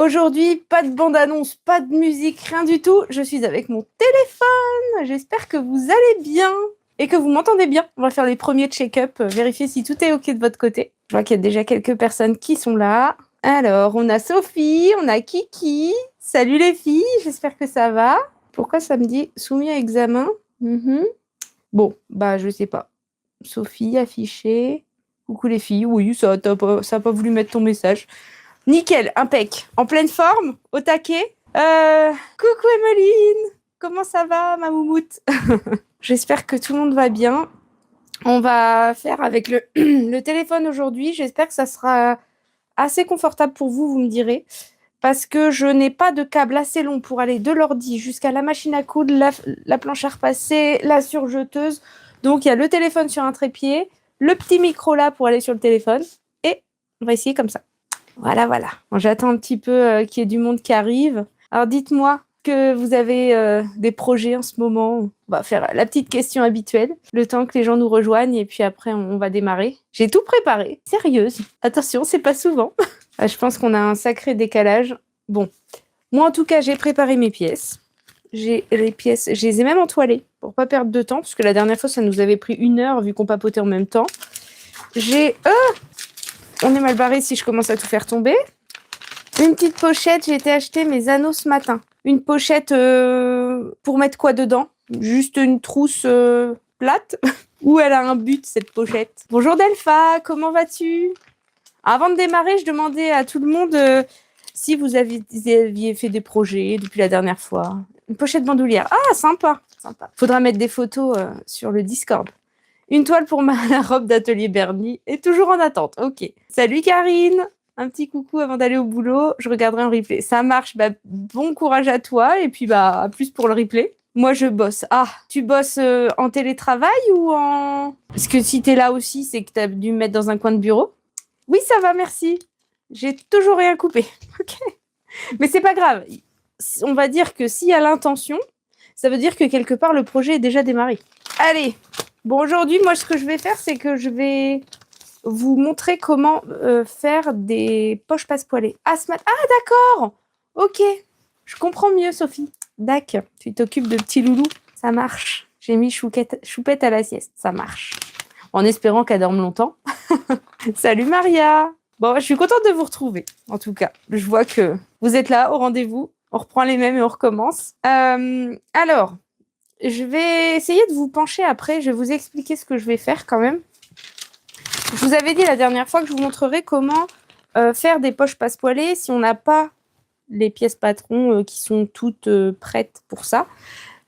Aujourd'hui, pas de bande-annonce, pas de musique, rien du tout. Je suis avec mon téléphone. J'espère que vous allez bien et que vous m'entendez bien. On va faire les premiers check-up, vérifier si tout est OK de votre côté. Je vois qu'il y a déjà quelques personnes qui sont là. Alors, on a Sophie, on a Kiki. Salut les filles, j'espère que ça va. Pourquoi ça me dit soumis à examen? Bon, bah je sais pas. Sophie, affichée. Coucou les filles. Oui, ça a pas voulu mettre ton message. Nickel, impec. En pleine forme, au taquet. Coucou Emmeline, comment ça va ma moumoute? J'espère que tout le monde va bien. On va faire avec le téléphone aujourd'hui. J'espère que ça sera assez confortable pour vous, vous me direz. Parce que je n'ai pas de câble assez long pour aller de l'ordi jusqu'à la machine à coudre, la planche à repasser, la surjeteuse. Donc il y a le téléphone sur un trépied, le petit micro là pour aller sur le téléphone. Et on va essayer comme ça. Voilà. Bon, j'attends un petit peu qu'il y ait du monde qui arrive. Alors, dites-moi que vous avez des projets en ce moment. On va faire la petite question habituelle, le temps que les gens nous rejoignent, et puis après, on va démarrer. J'ai tout préparé. Sérieuse. Attention, c'est pas souvent. Je pense qu'on a un sacré décalage. Bon, moi, en tout cas, j'ai préparé mes pièces. J'ai les pièces, je les ai même entoilées pour pas perdre de temps, parce que la dernière fois, ça nous avait pris 1 heure, vu qu'on papotait en même temps. On est mal barré si je commence à tout faire tomber. Une petite pochette, j'ai été acheter mes anneaux ce matin. Une pochette pour mettre quoi dedans? Juste une trousse plate. Où elle a un but, cette pochette? Bonjour Delpha, comment vas-tu? Avant de démarrer, je demandais à tout le monde si vous aviez fait des projets depuis la dernière fois. Une pochette bandoulière. Ah, sympa. Faudra mettre des photos sur le Discord. Une toile pour ma robe d'atelier Bernie est toujours en attente. Ok. Salut Karine. Un petit coucou avant d'aller au boulot. Je regarderai en replay. Ça marche. Bah, bon courage à toi. Et puis, bah, à plus pour le replay. Moi, je bosse. Ah, tu bosses en télétravail ou en... Parce que si t'es là aussi, c'est que t'as dû me mettre dans un coin de bureau. Oui, ça va, merci. J'ai toujours rien coupé. Ok. Mais c'est pas grave. On va dire que s'il y a l'intention, ça veut dire que quelque part, le projet est déjà démarré. Allez. Bon, aujourd'hui, moi, ce que je vais faire, c'est que je vais vous montrer comment faire des poches passepoilées. Ah, d'accord. Ok. Je comprends mieux, Sophie. Dac, tu t'occupes de petits loulous. Ça marche. J'ai mis Choupette à la sieste. Ça marche. En espérant qu'elle dorme longtemps. Salut, Maria. Bon, je suis contente de vous retrouver, en tout cas. Je vois que vous êtes là au rendez-vous. On reprend les mêmes et on recommence. Alors... Je vais essayer de vous pencher après. Je vais vous expliquer ce que je vais faire quand même. Je vous avais dit la dernière fois que je vous montrerai comment faire des poches passepoilées si on n'a pas les pièces patrons qui sont toutes prêtes pour ça.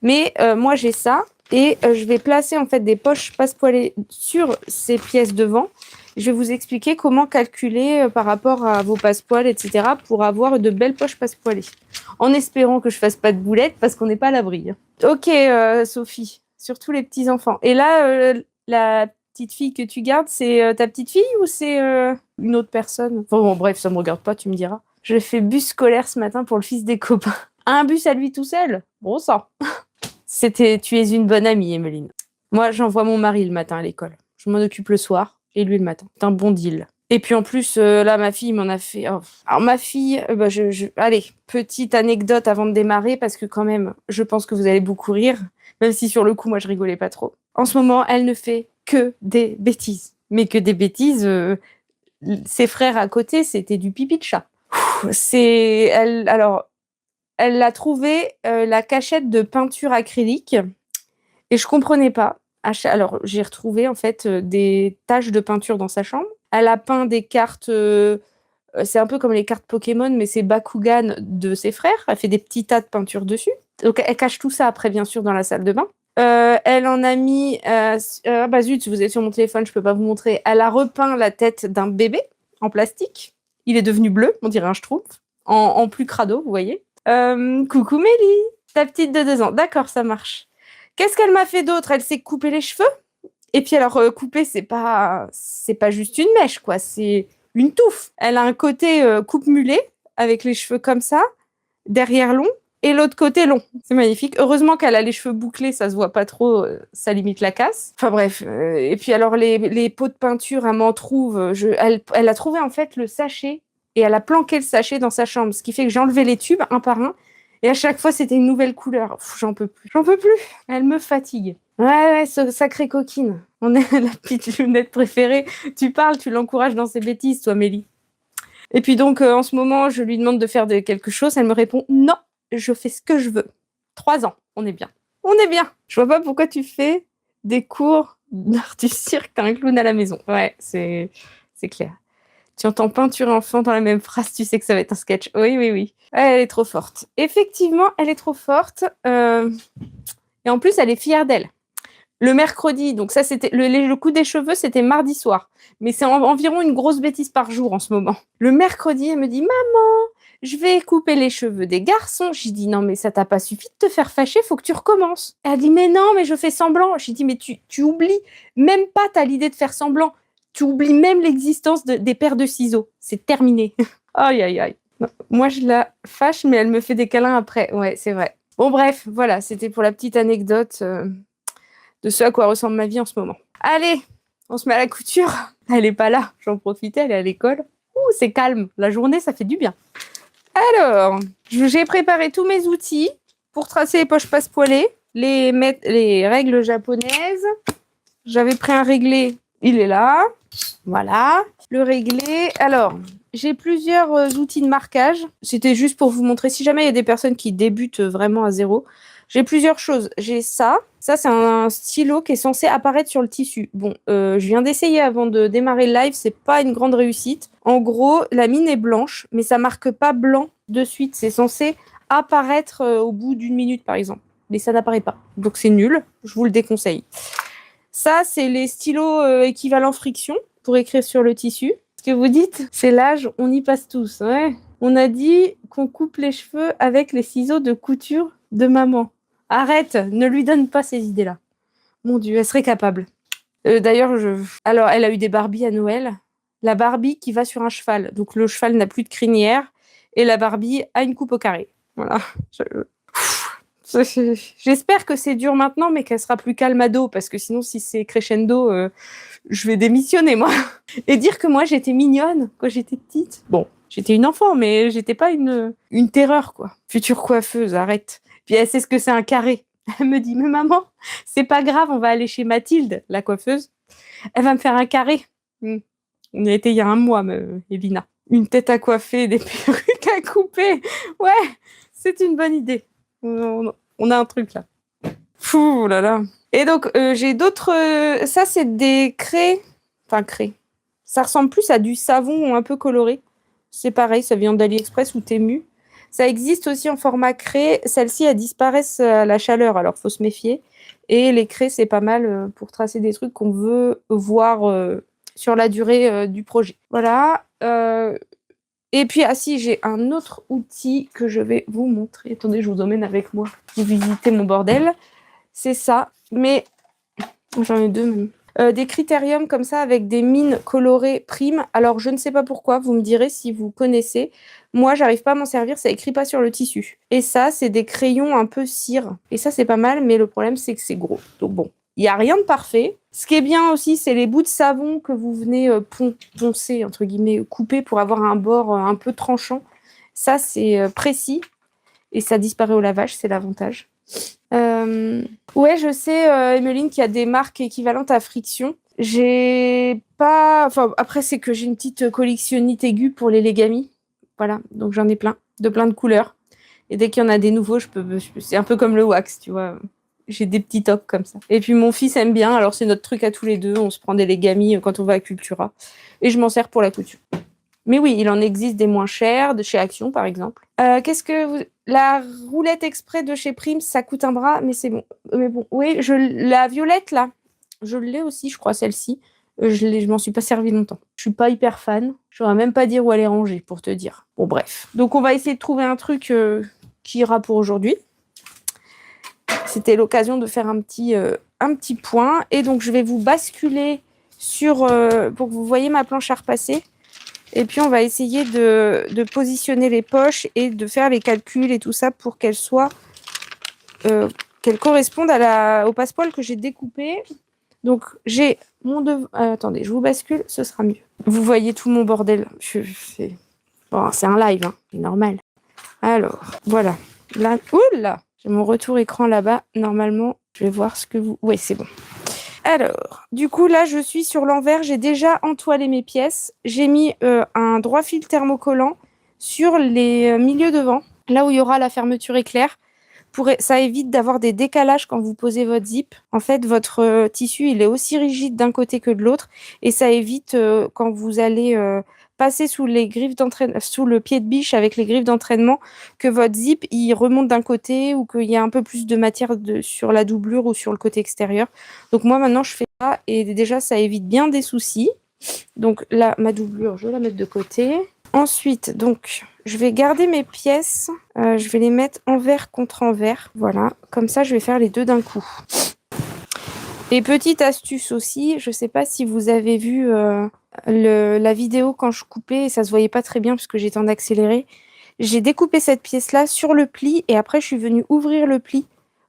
Mais moi, j'ai ça. Et je vais placer en fait des poches passepoilées sur ces pièces devant. Je vais vous expliquer comment calculer par rapport à vos passepoils, etc. pour avoir de belles poches passepoilées. En espérant que je fasse pas de boulettes parce qu'on n'est pas à l'abri. Ok, Sophie, surtout les petits-enfants. Et là, la petite fille que tu gardes, c'est ta petite fille ou c'est une autre personne? Enfin, bon, bref, ça me regarde pas, tu me diras. Je fais bus scolaire ce matin pour le fils des copains. Un bus à lui tout seul? Bon sang. Tu es une bonne amie, Emmeline. Moi, j'envoie mon mari le matin à l'école. Je m'en occupe le soir et lui le matin. C'est un bon deal. Et puis en plus, là, ma fille m'en a fait... Oh. Alors ma fille, allez, petite anecdote avant de démarrer, parce que quand même, je pense que vous allez beaucoup rire, même si sur le coup, moi, je rigolais pas trop. En ce moment, elle ne fait que des bêtises. Mais que des bêtises, ses frères à côté, c'était du pipi de chat. Elle a trouvé la cachette de peinture acrylique et je comprenais pas. Alors, j'ai retrouvé en fait des taches de peinture dans sa chambre. Elle a peint des cartes, c'est un peu comme les cartes Pokémon, mais c'est Bakugan de ses frères. Elle fait des petits tas de peinture dessus. Donc, elle cache tout ça après, bien sûr, dans la salle de bain. Elle en a mis... bah zut, si vous êtes sur mon téléphone, je peux pas vous montrer. Elle a repeint la tête d'un bébé en plastique. Il est devenu bleu, on dirait un schtroumpf. En plus crado, vous voyez. Coucou Mélie, ta petite de 2 ans. D'accord, ça marche. Qu'est-ce qu'elle m'a fait d'autre? Elle s'est coupé les cheveux. Et puis alors, couper, c'est pas juste une mèche, quoi. C'est une touffe. Elle a un côté coupe mulet, avec les cheveux comme ça, derrière long, et l'autre côté long. C'est magnifique. Heureusement qu'elle a les cheveux bouclés, ça se voit pas trop, ça limite la casse. Enfin bref. Et puis alors, les pots de peinture, elle m'en trouve. Elle a trouvé en fait le sachet Et elle a planqué le sachet dans sa chambre, ce qui fait que j'ai enlevé les tubes un par un. Et à chaque fois, c'était une nouvelle couleur. Pff, j'en peux plus. J'en peux plus. Elle me fatigue. Ouais, sacrée coquine. On est la petite lunette préférée. Tu parles, tu l'encourages dans ses bêtises, toi, Mélie. Et puis donc, en ce moment, je lui demande de faire quelque chose. Elle me répond, non, je fais ce que je veux. 3 ans, on est bien. On est bien. Je vois pas pourquoi tu fais des cours d'art du cirque, t'as un clown à la maison. Ouais, c'est clair. Tu entends peinture et enfant dans la même phrase, tu sais que ça va être un sketch. Oui, oui, oui. Elle est trop forte. Effectivement, elle est trop forte. Et en plus, elle est fière d'elle. Le mercredi, donc ça, c'était le coup des cheveux, c'était mardi soir. Mais c'est environ une grosse bêtise par jour en ce moment. Le mercredi, elle me dit, maman, je vais couper les cheveux des garçons. J'ai dit, non, mais ça t'a pas suffi de te faire fâcher, faut que tu recommences. Elle a dit, mais non, mais je fais semblant. J'ai dit, mais tu oublies. Même pas, t'as l'idée de faire semblant. Tu oublies même l'existence des paires de ciseaux. C'est terminé. Aïe, aïe, aïe. Non, moi, je la fâche, mais elle me fait des câlins après. Ouais, c'est vrai. Bon, bref, voilà, c'était pour la petite anecdote de ce à quoi ressemble ma vie en ce moment. Allez, on se met à la couture. Elle est pas là, j'en profitais, elle est à l'école. Ouh, c'est calme. La journée, ça fait du bien. Alors, j'ai préparé tous mes outils pour tracer les poches passepoilées, les règles japonaises. J'avais pris un réglé, il est là. Voilà, le réglé. Alors, j'ai plusieurs outils de marquage. C'était juste pour vous montrer, si jamais il y a des personnes qui débutent vraiment à zéro. J'ai plusieurs choses. J'ai ça. Ça, c'est un stylo qui est censé apparaître sur le tissu. Bon, je viens d'essayer avant de démarrer le live. C'est pas une grande réussite. En gros, la mine est blanche, mais ça marque pas blanc de suite. C'est censé apparaître au bout d'1 minute, par exemple. Mais ça n'apparaît pas. Donc, c'est nul. Je vous le déconseille. Ça, c'est les stylos équivalent friction pour écrire sur le tissu. Ce que vous dites, c'est l'âge, on y passe tous. Ouais. On a dit qu'on coupe les cheveux avec les ciseaux de couture de maman. Arrête, ne lui donne pas ces idées-là. Mon Dieu, elle serait capable. D'ailleurs, alors, elle a eu des Barbies à Noël. La Barbie qui va sur un cheval. Donc, le cheval n'a plus de crinière. Et la Barbie a une coupe au carré. Voilà. J'espère que c'est dur maintenant, mais qu'elle sera plus calme à dos, parce que sinon, si c'est crescendo, je vais démissionner, moi. Et dire que moi, j'étais mignonne quand j'étais petite. Bon, j'étais une enfant, mais j'étais pas une terreur, quoi. Future coiffeuse, arrête. Puis elle sait ce que c'est un carré. Elle me dit, mais maman, c'est pas grave, on va aller chez Mathilde, la coiffeuse. Elle va me faire un carré. On y a été il y a 1 mois, Elina. Une tête à coiffer, des perruques à couper. Ouais, c'est une bonne idée. On a un truc là. Fou là là. Et donc j'ai d'autres. Ça c'est des craies. Enfin craies. Ça ressemble plus à du savon un peu coloré. C'est pareil, ça vient d'AliExpress ou Temu. Ça existe aussi en format craie. Celles-ci elles disparaissent à la chaleur, alors faut se méfier. Et les craies c'est pas mal pour tracer des trucs qu'on veut voir sur la durée du projet. Voilà. Et puis, si, j'ai un autre outil que je vais vous montrer. Attendez, je vous emmène avec moi. Vous visitez mon bordel. C'est ça. Mais, j'en ai 2 même. Des critériums comme ça avec des mines colorées primes. Alors, je ne sais pas pourquoi. Vous me direz si vous connaissez. Moi, j'arrive pas à m'en servir. Ça écrit pas sur le tissu. Et ça, c'est des crayons un peu cire. Et ça, c'est pas mal. Mais le problème, c'est que c'est gros. Donc bon. Il n'y a rien de parfait. Ce qui est bien aussi, c'est les bouts de savon que vous venez poncer, entre guillemets, couper pour avoir un bord un peu tranchant. Ça, c'est précis et ça disparaît au lavage, c'est l'avantage. Ouais, je sais, Emeline, qu'il y a des marques équivalentes à Friction. J'ai pas... Enfin, après, c'est que j'ai une petite collectionnite aiguë pour les Legami. Voilà, donc j'en ai plein de couleurs. Et dès qu'il y en a des nouveaux, c'est un peu comme le wax, tu vois. J'ai des petits tocs comme ça. Et puis mon fils aime bien, alors c'est notre truc à tous les deux. On se prend des Legami quand on va à Cultura. Et je m'en sers pour la couture. Mais oui, il en existe des moins chers, de chez Action par exemple. La roulette exprès de chez Prime, ça coûte un bras, mais c'est bon. Mais bon, oui, la violette là, je l'ai aussi, je crois, celle-ci. Je m'en suis pas servi longtemps. Je suis pas hyper fan. Je saurais même pas dire où elle est rangée, pour te dire. Bon, bref. Donc on va essayer de trouver un truc qui ira pour aujourd'hui. C'était l'occasion de faire un petit point. Et donc, je vais vous basculer pour que vous voyez ma planche à repasser. Et puis, on va essayer de positionner les poches et de faire les calculs et tout ça pour qu'elles correspondent au passepoil que j'ai découpé. Donc, j'ai mon attendez, je vous bascule, ce sera mieux. Vous voyez tout mon bordel. Bon, c'est un live, hein, c'est normal. Alors, voilà. Là, oula, j'ai mon retour écran là-bas. Normalement, je vais voir ce que vous... Oui, c'est bon. Alors, du coup, là, je suis sur l'envers. J'ai déjà entoilé mes pièces. J'ai mis un droit fil thermocollant sur les milieux devant, là où il y aura la fermeture éclair. Ça évite d'avoir des décalages quand vous posez votre zip. En fait, votre tissu, il est aussi rigide d'un côté que de l'autre. Et ça évite, quand vous allez passer sous les griffes d'entraînement, sous le pied de biche avec les griffes d'entraînement, que votre zip, il remonte d'un côté ou qu'il y a un peu plus de matière sur la doublure ou sur le côté extérieur. Donc moi, maintenant, je fais ça. Et déjà, ça évite bien des soucis. Donc là, ma doublure, je vais la mettre de côté. Ensuite, donc, je vais garder mes pièces. Je vais les mettre envers contre envers. Voilà, comme ça, je vais faire les deux d'un coup. Et petite astuce aussi, je ne sais pas si vous avez vu la vidéo quand je coupais, et ça se voyait pas très bien parce que j'étais en accéléré. J'ai découpé cette pièce-là sur le pli et après, je suis venue ouvrir le pli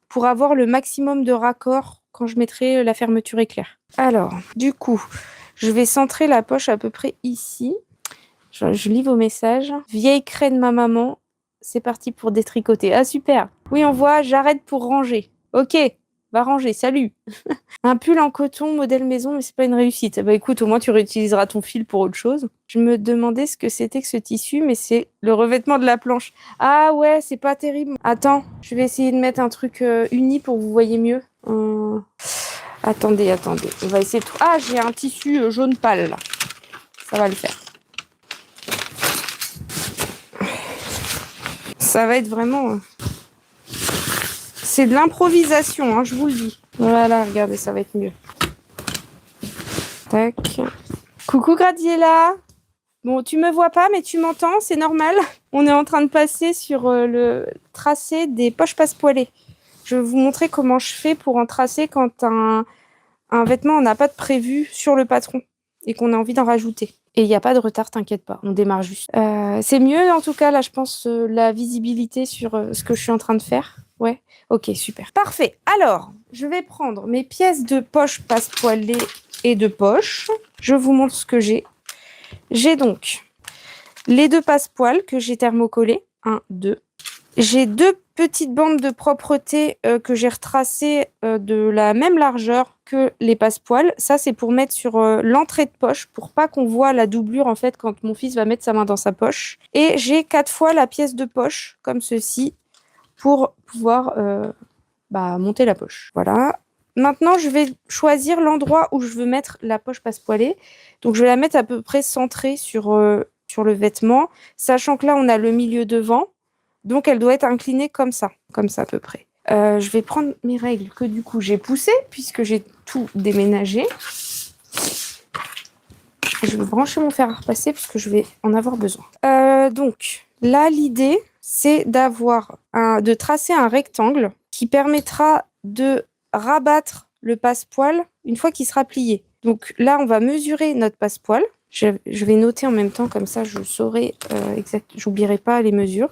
pour avoir le maximum de raccord quand je mettrai la fermeture éclair. Alors, du coup, je vais centrer la poche à peu près ici. Je lis vos messages. Vieille craie de ma maman. C'est parti pour détricoter. Ah, super. Oui, on voit, j'arrête pour ranger. Ok, va ranger, salut. Un pull en coton, modèle maison, mais c'est pas une réussite. Bah écoute, au moins tu réutiliseras ton fil pour autre chose. Je me demandais ce que c'était que ce tissu, mais c'est le revêtement de la planche. Ah ouais, c'est pas terrible. Attends, je vais essayer de mettre un truc uni pour que vous voyez mieux. Attendez. On va essayer de... Ah, j'ai un tissu jaune pâle, là. Ça va le faire. Ça va être vraiment... C'est de l'improvisation, hein, je vous le dis. Voilà, regardez, ça va être mieux. Tac. Coucou Gradiela. Bon, tu me vois pas, mais tu m'entends, c'est normal. On est en train de passer sur le tracé des poches passepoilées. Je vais vous montrer comment je fais pour en tracer quand un vêtement, on n'a pas de prévu sur le patron et qu'on a envie d'en rajouter. Et il n'y a pas de retard, t'inquiète pas, on démarre juste. C'est mieux, en tout cas, là, je pense, la visibilité sur ce que je suis en train de faire. Ouais, ok, super. Parfait. Alors, je vais prendre mes pièces de poche passepoilées et de poche. Je vous montre ce que j'ai. J'ai donc les deux passepoils que j'ai thermocollés. 1, 2. J'ai deux petites bandes de propreté que j'ai retracées de la même largeur que les passepoils. Ça, c'est pour mettre sur l'entrée de poche, pour pas qu'on voit la doublure en fait quand mon fils va mettre sa main dans sa poche. Et j'ai 4 fois la pièce de poche, comme ceci, pour pouvoir monter la poche. Voilà. Maintenant, je vais choisir l'endroit où je veux mettre la poche passepoilée. Donc, je vais la mettre à peu près centrée sur le vêtement, sachant que là, on a le milieu devant. Donc, elle doit être inclinée comme ça à peu près. Je vais prendre mes règles que du coup, j'ai poussées, puisque j'ai tout déménagé. Je vais brancher mon fer à repasser, parce que je vais en avoir besoin. Donc, là, l'idée, c'est de tracer un rectangle qui permettra de rabattre le passepoil une fois qu'il sera plié. Donc là, on va mesurer notre passepoil. Je vais noter en même temps, comme ça, je saurai j'oublierai pas les mesures.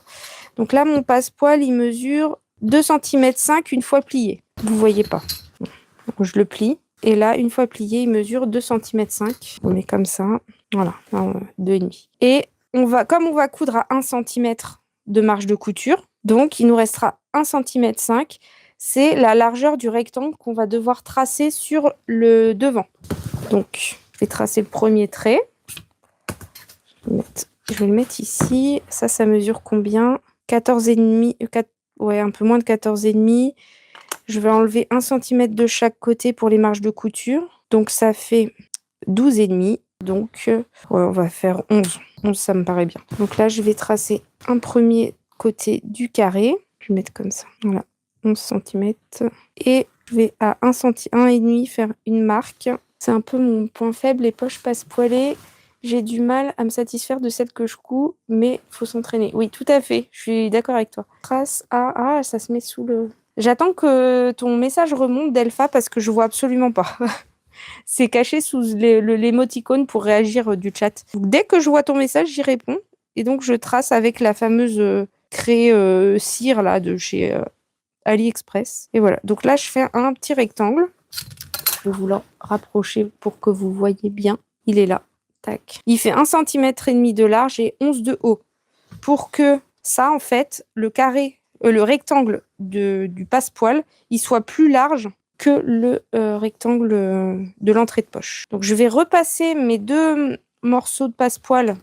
Donc là, mon passepoil, il mesure 2,5 cm une fois plié. Vous voyez pas. Donc, je le plie. Et là, une fois plié, il mesure 2,5 cm. On met comme ça. Voilà, 2,5. Et comme on va coudre à 1 cm de marge de couture, donc il nous restera 1,5 cm. C'est la largeur du rectangle qu'on va devoir tracer sur le devant. Donc, je vais tracer le premier trait. Je vais le mettre ici. Ça mesure combien? 14,5, ouais, un peu moins de 14,5. Je vais enlever 1 cm de chaque côté pour les marges de couture. Donc, ça fait 12,5. Donc, on va faire 11. 11, ça me paraît bien. Donc là, je vais tracer un premier côté du carré. Je vais mettre comme ça. Voilà, 11 cm. Et je vais à 1,5 faire une marque. C'est un peu mon point faible, les poches passepoilées. J'ai du mal à me satisfaire de celle que je couds, mais il faut s'entraîner. Oui, tout à fait, je suis d'accord avec toi. Trace à... Ah, ça se met sous le... J'attends que ton message remonte, Delpha, parce que je vois absolument pas. C'est caché sous l'émoticône pour réagir du chat. Donc, dès que je vois ton message, j'y réponds. Et donc, je trace avec la fameuse craie cire là, de chez AliExpress. Et voilà. Donc là, je fais un petit rectangle. Je vais vous le rapprocher pour que vous voyez bien. Il est là. Tac. Il fait 1,5 cm de large et 11 de haut. Pour que ça, en fait, le rectangle du passepoil, il soit plus large que le rectangle de l'entrée de poche. Donc, je vais repasser mes 2 morceaux de passepoil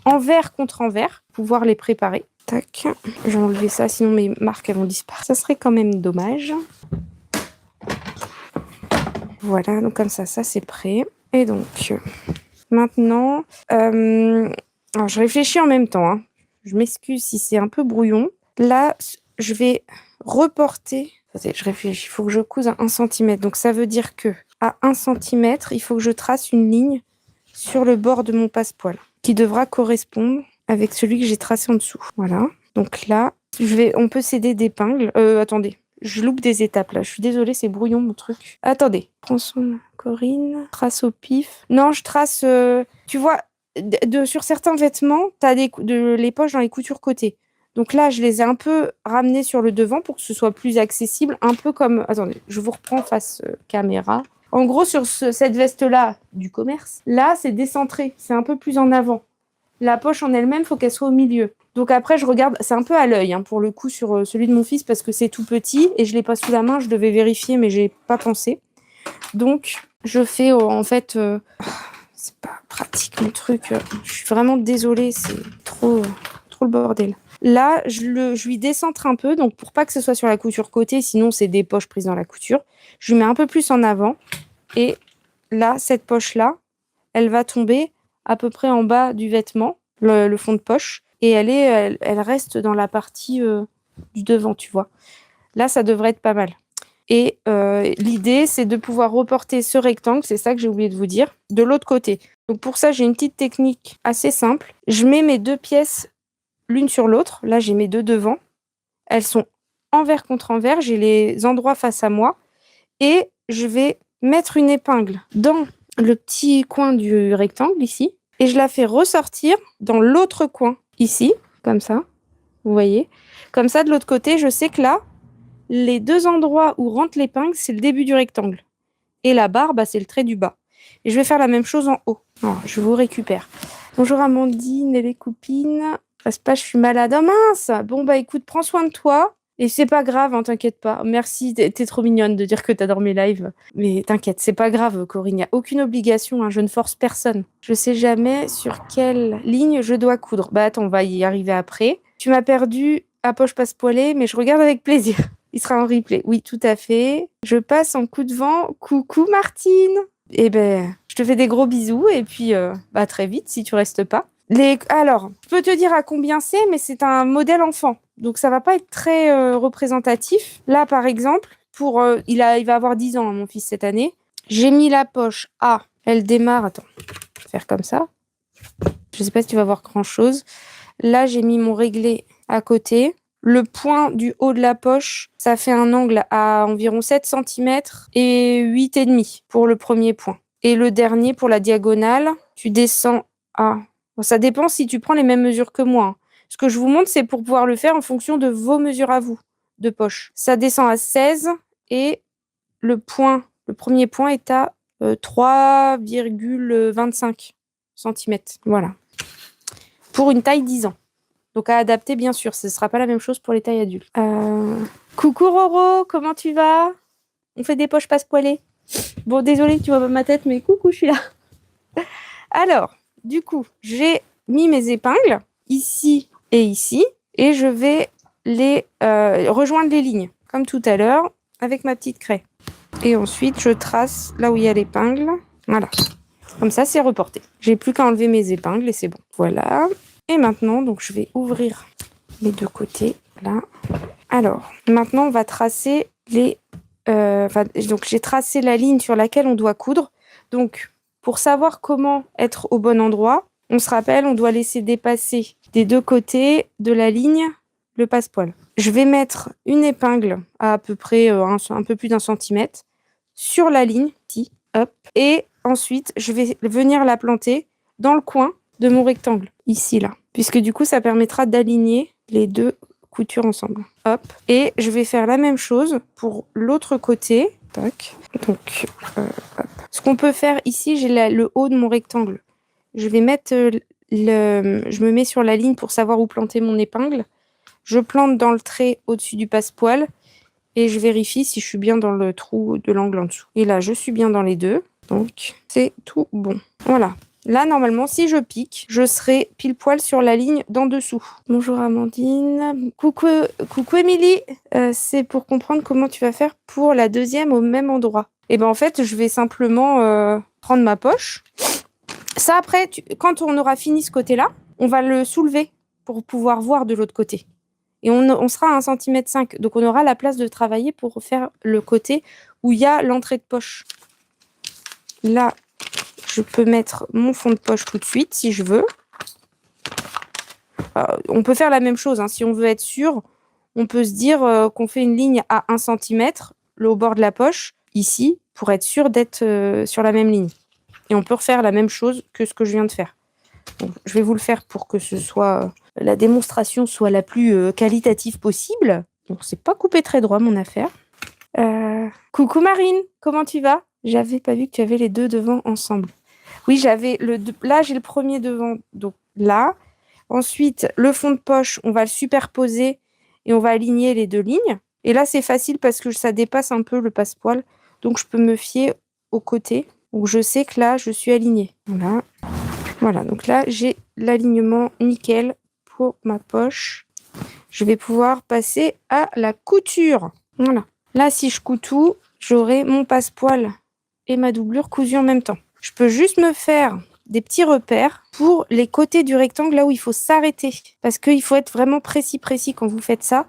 envers contre envers pour pouvoir les préparer. Tac. Je vais enlever ça, sinon mes marques elles vont disparaître. Ça serait quand même dommage. Voilà, donc comme ça c'est prêt. Et donc, maintenant, alors je réfléchis en même temps. Hein. Je m'excuse si c'est un peu brouillon. Là, je vais reporter. Attendez, je réfléchis. Il faut que je couse à 1 cm. Donc, ça veut dire que à 1 cm, il faut que je trace une ligne sur le bord de mon passepoil qui devra correspondre avec celui que j'ai tracé en dessous. Voilà. Donc là, on peut s'aider d'épingles. Attendez. Je loupe des étapes là. Je suis désolée, c'est brouillon mon truc. Attendez. Prends son Corinne. Trace au pif. Non, je trace. Tu vois, sur certains vêtements, t'as les poches dans les coutures côté. Donc là, je les ai un peu ramenées sur le devant pour que ce soit plus accessible. Un peu comme. Attendez, je vous reprends face caméra. En gros, sur cette veste-là du commerce, là, c'est décentré. C'est un peu plus en avant. La poche en elle-même, il faut qu'elle soit au milieu. Donc après, je regarde, c'est un peu à l'œil, hein, pour le coup, sur celui de mon fils, parce que c'est tout petit et je l'ai pas sous la main. Je devais vérifier, mais j'ai pas pensé. Donc, je fais, en fait, c'est pas pratique mon truc. Je suis vraiment désolée, c'est trop le bordel. Là, je lui décentre un peu, donc pour pas que ce soit sur la couture côté, sinon c'est des poches prises dans la couture. Je lui mets un peu plus en avant. Et là, cette poche-là, elle va tomber à peu près en bas du vêtement, le fond de poche. Et elle reste dans la partie du devant, tu vois. Là, ça devrait être pas mal. Et l'idée, c'est de pouvoir reporter ce rectangle, c'est ça que j'ai oublié de vous dire, de l'autre côté. Donc pour ça, j'ai une petite technique assez simple. Je mets mes 2 pièces l'une sur l'autre. Là, j'ai mes 2 devant. Elles sont envers contre envers. J'ai les endroits face à moi. Et je vais mettre une épingle dans le petit coin du rectangle, ici. Et je la fais ressortir dans l'autre coin, ici, comme ça. Vous voyez ? Comme ça, de l'autre côté, je sais que là, les 2 endroits où rentre l'épingle, c'est le début du rectangle. Et la barre, c'est le trait du bas. Et je vais faire la même chose en haut. Alors, je vous récupère. Bonjour Amandine et les copines. Passe pas, je suis malade. Oh mince! Bon, écoute, prends soin de toi. Et c'est pas grave, hein, t'inquiète pas. Merci, t'es trop mignonne de dire que t'adores mes lives. Mais t'inquiète, c'est pas grave, Corinne. Y a aucune obligation, hein, je ne force personne. Je sais jamais sur quelle ligne je dois coudre. Attends, on va y arriver après. Tu m'as perdu à poche passe-poilée, mais je regarde avec plaisir. Il sera en replay. Oui, tout à fait. Je passe en coup de vent. Coucou Martine. Eh je te fais des gros bisous et puis très vite si tu restes pas. Alors, je peux te dire à combien c'est, mais c'est un modèle enfant. Donc, ça va pas être très représentatif. Là, par exemple, il va avoir 10 ans, hein, mon fils, cette année. J'ai mis la poche A. Elle démarre. Attends, je vais faire comme ça. Je sais pas si tu vas voir grand-chose. Là, j'ai mis mon réglé à côté. Le point du haut de la poche, ça fait un angle à environ 7 cm et 8,5 pour le premier point. Et le dernier, pour la diagonale, tu descends à... Bon, ça dépend si tu prends les mêmes mesures que moi. Hein. Ce que je vous montre, c'est pour pouvoir le faire en fonction de vos mesures à vous, de poche. Ça descend à 16 et le premier point est à 3,25 cm. Voilà. Pour une taille 10 ans. Donc à adapter, bien sûr. Ce ne sera pas la même chose pour les tailles adultes. Coucou Roro, comment tu vas? On fait des poches passe-poilées. Bon, désolée, tu vois pas ma tête, mais coucou, je suis là. Alors, du coup, j'ai mis mes épingles ici et ici. Et je vais les rejoindre les lignes, comme tout à l'heure, avec ma petite craie. Et ensuite, je trace là où il y a l'épingle. Voilà. Comme ça, c'est reporté. J'ai plus qu'à enlever mes épingles et c'est bon. Voilà. Et maintenant, donc, je vais ouvrir les 2 côtés, là. Alors, maintenant, on va tracer donc, j'ai tracé la ligne sur laquelle on doit coudre. Donc, pour savoir comment être au bon endroit, on se rappelle, on doit laisser dépasser des 2 côtés de la ligne le passepoil. Je vais mettre une épingle à peu près un peu plus d'1 centimètre sur la ligne, ici, hop. Et ensuite, je vais venir la planter dans le coin de mon rectangle, ici, là. Puisque du coup, ça permettra d'aligner les 2 coutures ensemble. Hop. Et je vais faire la même chose pour l'autre côté. Tac. Donc, hop. Ce qu'on peut faire ici, j'ai le haut de mon rectangle je vais mettre je me mets sur la ligne pour savoir où planter mon épingle. Je plante dans le trait au-dessus du passepoil et je vérifie si je suis bien dans le trou de l'angle en dessous. Et là, je suis bien dans les deux, donc c'est tout bon. Voilà. Là, normalement, si je pique, je serai pile poil sur la ligne d'en dessous. Bonjour Amandine. Coucou Émilie. C'est pour comprendre comment tu vas faire pour la deuxième au même endroit. Et ben en fait, je vais simplement prendre ma poche. Ça, après, quand on aura fini ce côté-là, on va le soulever pour pouvoir voir de l'autre côté. Et on sera à 1,5 cm. Donc, on aura la place de travailler pour faire le côté où il y a l'entrée de poche. Là, je peux mettre mon fond de poche tout de suite, si je veux. On peut faire la même chose. Hein. Si on veut être sûr, on peut se dire qu'on fait une ligne à 1 cm, au bord de la poche, ici, pour être sûr d'être sur la même ligne. Et on peut refaire la même chose que ce que je viens de faire. Donc, je vais vous le faire pour que la démonstration soit la plus qualitative possible. Donc, c'est pas coupé très droit, mon affaire. Coucou Marine, comment tu vas? J'avais pas vu que tu avais les deux devant ensemble. Oui, là, j'ai le premier devant, donc là. Ensuite, le fond de poche, on va le superposer et on va aligner les deux lignes. Et là, c'est facile parce que ça dépasse un peu le passepoil. Donc, je peux me fier au côté. Donc, je sais que là, je suis alignée. Voilà. Voilà, donc là, j'ai l'alignement nickel pour ma poche. Je vais pouvoir passer à la couture. Voilà. Là, si je couds tout, j'aurai mon passepoil et ma doublure cousus en même temps. Je peux juste me faire des petits repères pour les côtés du rectangle, là où il faut s'arrêter. Parce qu'il faut être vraiment précis quand vous faites ça.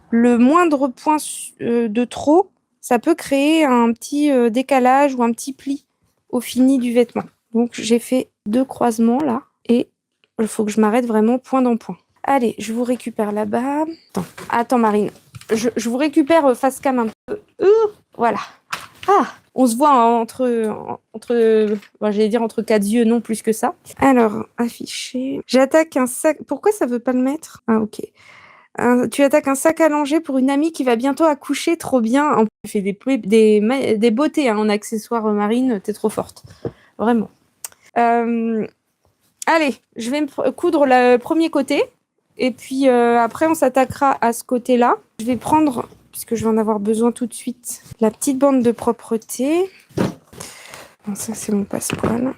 Le moindre point de trop, ça peut créer un petit décalage ou un petit pli au fini du vêtement. Donc, j'ai fait 2 croisements là et il faut que je m'arrête vraiment point dans point. Allez, je vous récupère là-bas. Attends Marine, je vous récupère face cam un peu. Voilà. Ah, on se voit j'allais dire entre 4 yeux, non plus que ça. Alors, afficher. J'attaque un sac. Pourquoi ça veut pas le mettre? Ah, ok. Tu attaques un sac à langer pour une amie qui va bientôt accoucher, trop bien. Tu fais des beautés en accessoires Marine, t'es trop forte. Vraiment. Allez, je vais me coudre le premier côté. Et puis après, on s'attaquera à ce côté-là. Je vais prendre, puisque je vais en avoir besoin tout de suite, la petite bande de propreté. Bon, ça, c'est mon passepoil.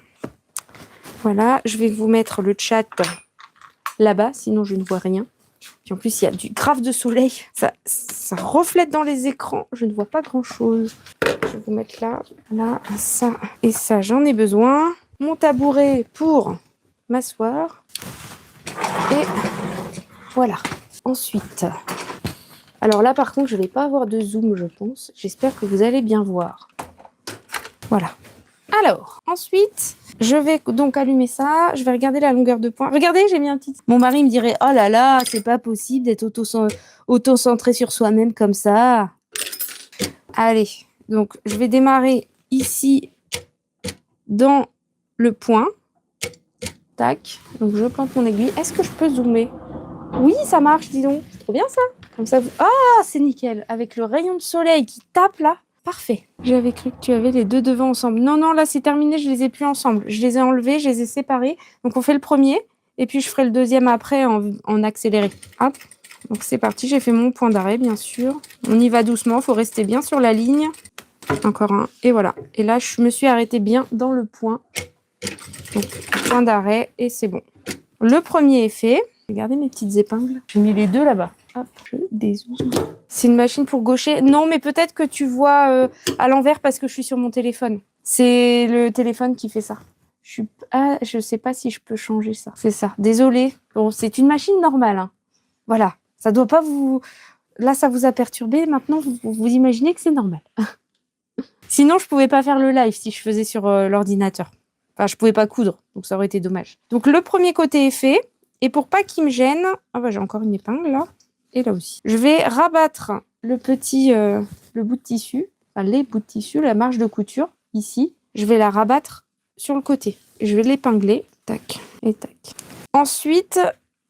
Voilà, je vais vous mettre le chat là-bas, sinon je ne vois rien. Puis en plus, il y a du grave de soleil. Ça reflète dans les écrans. Je ne vois pas grand-chose. Je vais vous mettre là, ça et ça. J'en ai besoin. Mon tabouret pour m'asseoir. Et voilà. Ensuite, alors là, par contre, je ne vais pas avoir de zoom, je pense. J'espère que vous allez bien voir. Voilà. Alors, ensuite, je vais donc allumer ça. Je vais regarder la longueur de pointe. Regardez, j'ai mis un petit... Mon mari me dirait, oh là là, c'est pas possible d'être auto-centré sur soi-même comme ça. Allez, donc je vais démarrer ici dans le point. Tac. Donc je plante mon aiguille. Est-ce que je peux zoomer? Oui, ça marche, dis donc. C'est trop bien ça. Comme ça, vous... Ah, c'est nickel. Avec le rayon de soleil qui tape là. Parfait. J'avais cru que tu avais les deux devant ensemble. Non, là, c'est terminé. Je les ai plus ensemble. Je les ai enlevés, je les ai séparés. Donc, on fait le premier. Et puis, je ferai le deuxième après en accéléré. Hop. Donc, c'est parti. J'ai fait mon point d'arrêt, bien sûr. On y va doucement. Il faut rester bien sur la ligne. Encore un. Et voilà. Et là, je me suis arrêtée bien dans le point. Donc, point d'arrêt. Et c'est bon. Le premier est fait. Regardez mes petites épingles. J'ai mis les deux là-bas. Hop, je dézoome. C'est une machine pour gaucher. Non, mais peut-être que tu vois à l'envers parce que je suis sur mon téléphone. C'est le téléphone qui fait ça. Je sais pas si je peux changer ça. C'est ça. Désolée. Bon, c'est une machine normale. Hein. Voilà. Ça doit pas vous... Là, ça vous a perturbé. Maintenant, vous imaginez que c'est normal. Sinon, je pouvais pas faire le live si je faisais sur l'ordinateur. Enfin, je pouvais pas coudre. Donc, ça aurait été dommage. Donc, le premier côté est fait. Et pour pas qu'il me gêne... Ah bah, j'ai encore une épingle, là. Et là aussi. Je vais rabattre le bout de tissu, enfin les bouts de tissu, la marge de couture, ici. Je vais la rabattre sur le côté. Je vais l'épingler. Tac et tac. Ensuite,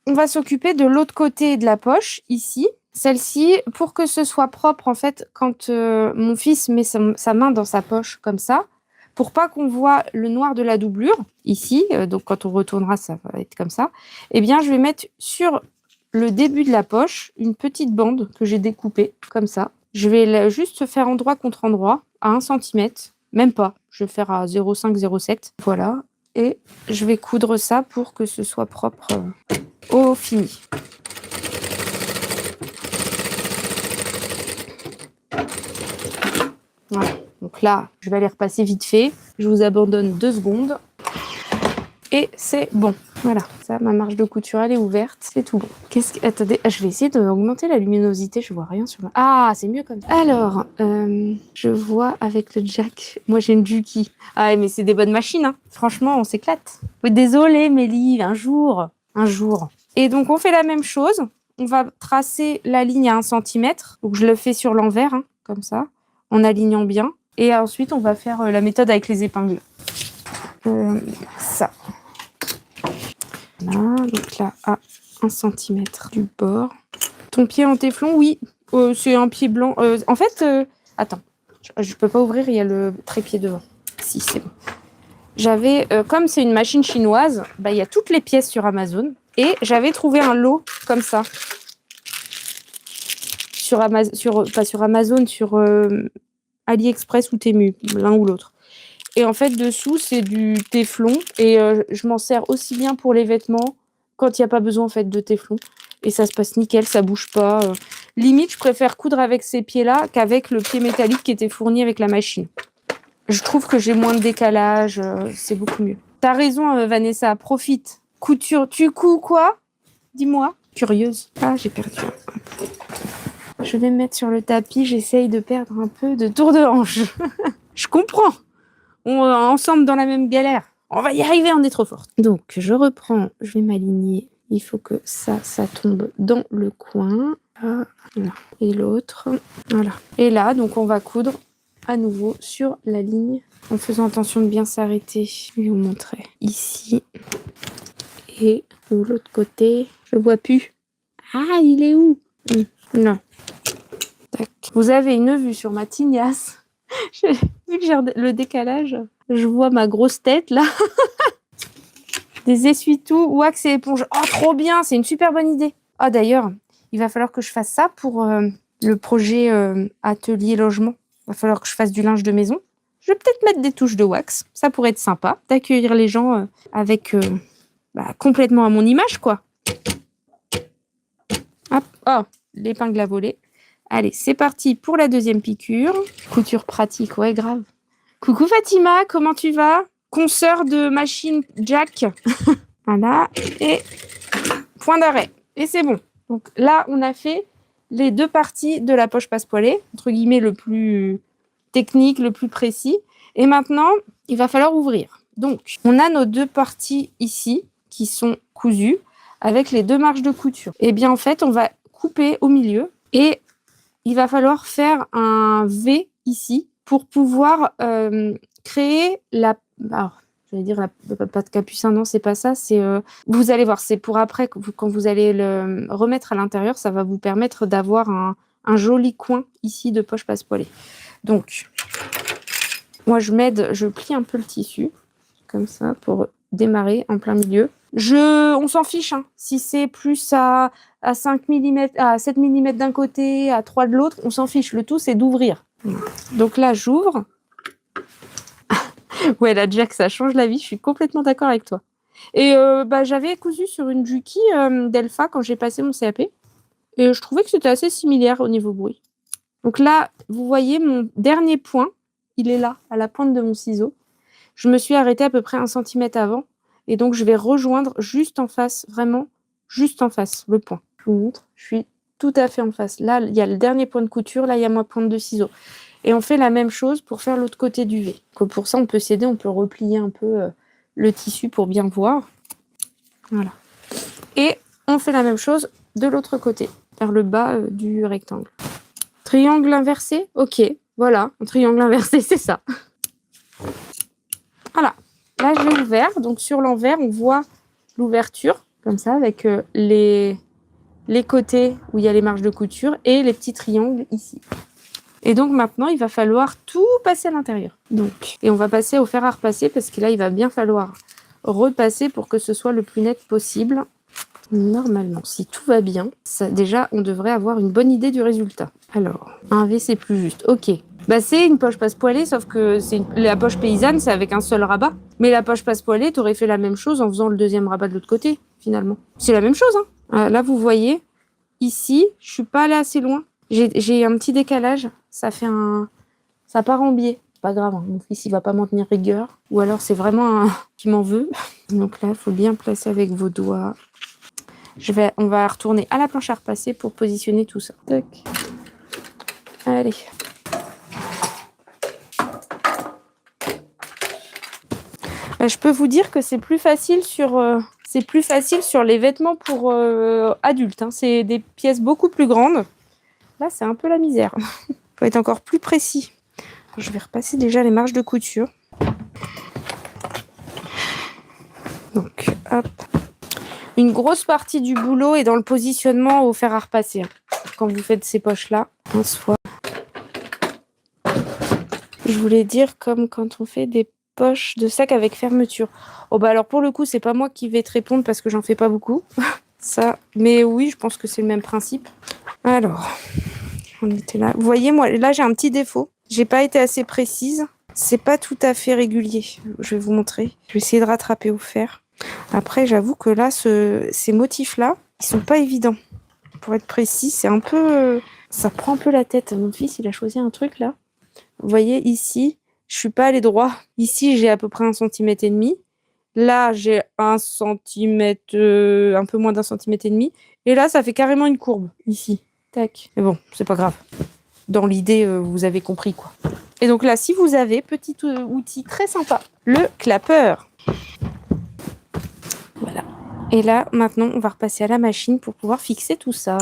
on va s'occuper de l'autre côté de la poche, ici. Celle-ci, pour que ce soit propre, en fait, quand mon fils met sa main dans sa poche, comme ça, pour pas qu'on voit le noir de la doublure, ici, donc quand on retournera, ça va être comme ça, eh bien, je vais mettre sur le début de la poche une petite bande que j'ai découpée, comme ça. Je vais juste faire endroit contre endroit, à 1 cm, même pas, je vais faire à 0,5, 0,7, voilà. Et je vais coudre ça pour que ce soit propre au fini. Voilà. Donc là, je vais aller repasser vite fait. Je vous abandonne 2 secondes. Et c'est bon. Voilà, ça, ma marge de couture, elle est ouverte. C'est tout bon. Attendez, je vais essayer d'augmenter la luminosité. Je vois rien sur ma... Ah, c'est mieux comme ça. Alors, je vois avec le Jack. Moi, j'ai une Juki. Ah, mais c'est des bonnes machines, hein. Franchement, on s'éclate. Oui, désolée, Mélie, un jour. Un jour. Et donc, on fait la même chose. On va tracer la ligne à 1 cm. Donc, je le fais sur l'envers, hein, comme ça, en alignant bien. Et ensuite, on va faire la méthode avec les épingles. Ça. Là, donc là, à 1 cm du bord. Ton pied en téflon, oui. C'est un pied blanc. En fait, attends. Je peux pas ouvrir, il y a le trépied devant. Si, c'est bon. J'avais, comme c'est une machine chinoise, bah, il y a toutes les pièces sur Amazon. Et j'avais trouvé un lot comme ça. Pas sur Amazon, sur AliExpress ou Temu, l'un ou l'autre. Et en fait, dessous, c'est du téflon. Et je m'en sers aussi bien pour les vêtements quand il n'y a pas besoin en fait, de téflon. Et ça se passe nickel, ça bouge pas. Limite, je préfère coudre avec ces pieds-là qu'avec le pied métallique qui était fourni avec la machine. Je trouve que j'ai moins de décalage, c'est beaucoup mieux. T'as raison, Vanessa, profite. Couture, tu couds quoi? Dis-moi. Curieuse. Ah, j'ai perdu. Je vais me mettre sur le tapis, j'essaye de perdre un peu de tour de hanche. Je comprends. On est ensemble dans la même galère. On va y arriver, on est trop forte. Donc, je reprends, je vais m'aligner. Il faut que ça tombe dans le coin. Là. Et l'autre, voilà. Et là, donc, on va coudre à nouveau sur la ligne en faisant attention de bien s'arrêter. Je vais vous montrer. Ici. Et de l'autre côté, je vois plus. Ah, il est où? Non. Tac. Vous avez une vue sur ma tignasse. Vu que j'ai le décalage, je vois ma grosse tête là. Des essuie-tout, wax et éponge. Oh, trop bien, c'est une super bonne idée. Ah, d'ailleurs, il va falloir que je fasse ça pour le projet atelier logement. Il va falloir que je fasse du linge de maison. Je vais peut-être mettre des touches de wax. Ça pourrait être sympa d'accueillir les gens avec complètement à mon image, quoi. Hop. Oh, l'épingle à voler. Allez, c'est parti pour la deuxième piqûre. Couture pratique, ouais, grave. Coucou Fatima, comment tu vas? Consoeur de machine Jack. Voilà, et point d'arrêt. Et c'est bon. Donc là, on a fait les 2 parties de la poche passe-poilée, entre guillemets le plus technique, le plus précis. Et maintenant, il va falloir ouvrir. Donc, on a nos 2 parties ici, qui sont cousues, avec les 2 marges de couture. Et bien, en fait, on va couper au milieu et il va falloir faire un V ici pour pouvoir créer la... Alors, j'allais dire la pas de capucin, non, c'est pas ça. C'est vous allez voir, c'est pour après, quand vous allez le remettre à l'intérieur, ça va vous permettre d'avoir un joli coin ici de poche passe-poilée. Donc, moi, je plie un peu le tissu, comme ça, pour démarrer en plein milieu. On s'en fiche, hein. Si c'est plus à 5 mm, à 7 mm d'un côté, à 3 de l'autre, on s'en fiche. Le tout, c'est d'ouvrir. Donc là, j'ouvre. Ouais, la Jack, ça change la vie. Je suis complètement d'accord avec toi. Et j'avais cousu sur une Juki d'Elpha quand j'ai passé mon CAP. Et je trouvais que c'était assez similaire au niveau bruit. Donc là, vous voyez, mon dernier point, il est là, à la pointe de mon ciseau. Je me suis arrêtée à peu près 1 cm avant. Et donc, je vais rejoindre juste en face, vraiment, juste en face, le point. Je vous montre, je suis tout à fait en face. Là, il y a le dernier point de couture, là, il y a ma pointe de ciseau. Et on fait la même chose pour faire l'autre côté du V. Donc, pour ça, on peut s'aider, on peut replier un peu le tissu pour bien voir. Voilà. Et on fait la même chose de l'autre côté, vers le bas du rectangle. Triangle inversé, ok, voilà, un triangle inversé, c'est ça. Voilà. Là, j'ai ouvert. Donc, sur l'envers, on voit l'ouverture, comme ça, avec les côtés où il y a les marges de couture et les petits triangles ici. Et donc maintenant, il va falloir tout passer à l'intérieur. Donc, et on va passer au fer à repasser parce que là, il va bien falloir repasser pour que ce soit le plus net possible. Normalement, si tout va bien, ça, déjà, on devrait avoir une bonne idée du résultat. Alors, un V, c'est plus juste. Ok. Bah, c'est une poche passe-poilée, sauf que la poche paysanne, c'est avec un seul rabat. Mais la poche passe-poilée, t'aurais fait la même chose en faisant le deuxième rabat de l'autre côté, finalement. C'est la même chose, hein. Là, vous voyez, ici, je suis pas allée assez loin. J'ai un petit décalage. Ça part en biais. C'est pas grave, hein. Mon fils, il va pas m'en tenir rigueur. Ou alors, c'est vraiment un qui m'en veut. Donc là, il faut bien placer avec vos doigts. On va retourner à la planche à repasser pour positionner tout ça. Tac. Allez. Je peux vous dire que c'est plus facile sur les vêtements pour adultes. Hein. C'est des pièces beaucoup plus grandes. Là, c'est un peu la misère. Il faut être encore plus précis. Je vais repasser déjà les marges de couture. Donc, hop. Une grosse partie du boulot est dans le positionnement au fer à repasser. Quand vous faites ces poches-là, en soi. Je voulais dire comme quand on fait des poches de sac avec fermeture. Oh bah alors pour le coup, c'est pas moi qui vais te répondre parce que j'en fais pas beaucoup. Ça, mais oui, je pense que c'est le même principe. Alors, on était là. Vous voyez, moi, là, j'ai un petit défaut. J'ai pas été assez précise. C'est pas tout à fait régulier. Je vais vous montrer. Je vais essayer de rattraper au fer. Après, j'avoue que là, ces motifs-là, ils sont pas évidents. Pour être précis, c'est un peu... ça prend un peu la tête. Mon fils, il a choisi un truc, là. Vous voyez, ici, je suis pas allée droit. Ici, j'ai à peu près 1,5 cm. Là, j'ai 1 centimètre, un peu moins d'1,5 cm. Et là, ça fait carrément une courbe, ici. Tac. Mais bon, c'est pas grave. Dans l'idée, vous avez compris, quoi. Et donc là, si vous avez, petit outil très sympa, le clapeur. Voilà. Et là, maintenant, on va repasser à la machine pour pouvoir fixer tout ça.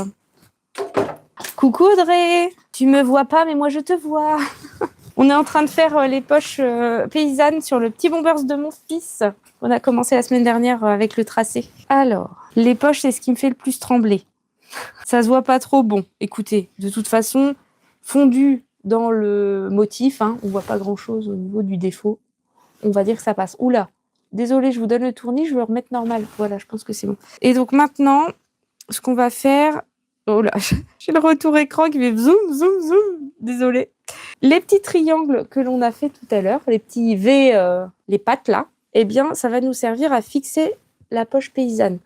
Coucou Audrey! Tu me vois pas, mais moi je te vois. On est en train de faire les poches paysannes sur le petit bombers de mon fils. On a commencé la semaine dernière avec le tracé. Alors, les poches, c'est ce qui me fait le plus trembler. Ça se voit pas trop bon. Écoutez, de toute façon, fondu dans le motif, hein, on voit pas grand-chose au niveau du défaut. On va dire que ça passe. Oula, désolé, je vous donne le tournis, je vais le remettre normal. Voilà, je pense que c'est bon. Et donc maintenant, ce qu'on va faire... Oh là, j'ai le retour écran qui fait zoom, zoom, zoom. Désolé. Les petits triangles que l'on a fait tout à l'heure, les petits V, les pattes là, eh bien, ça va nous servir à fixer la poche paysanne.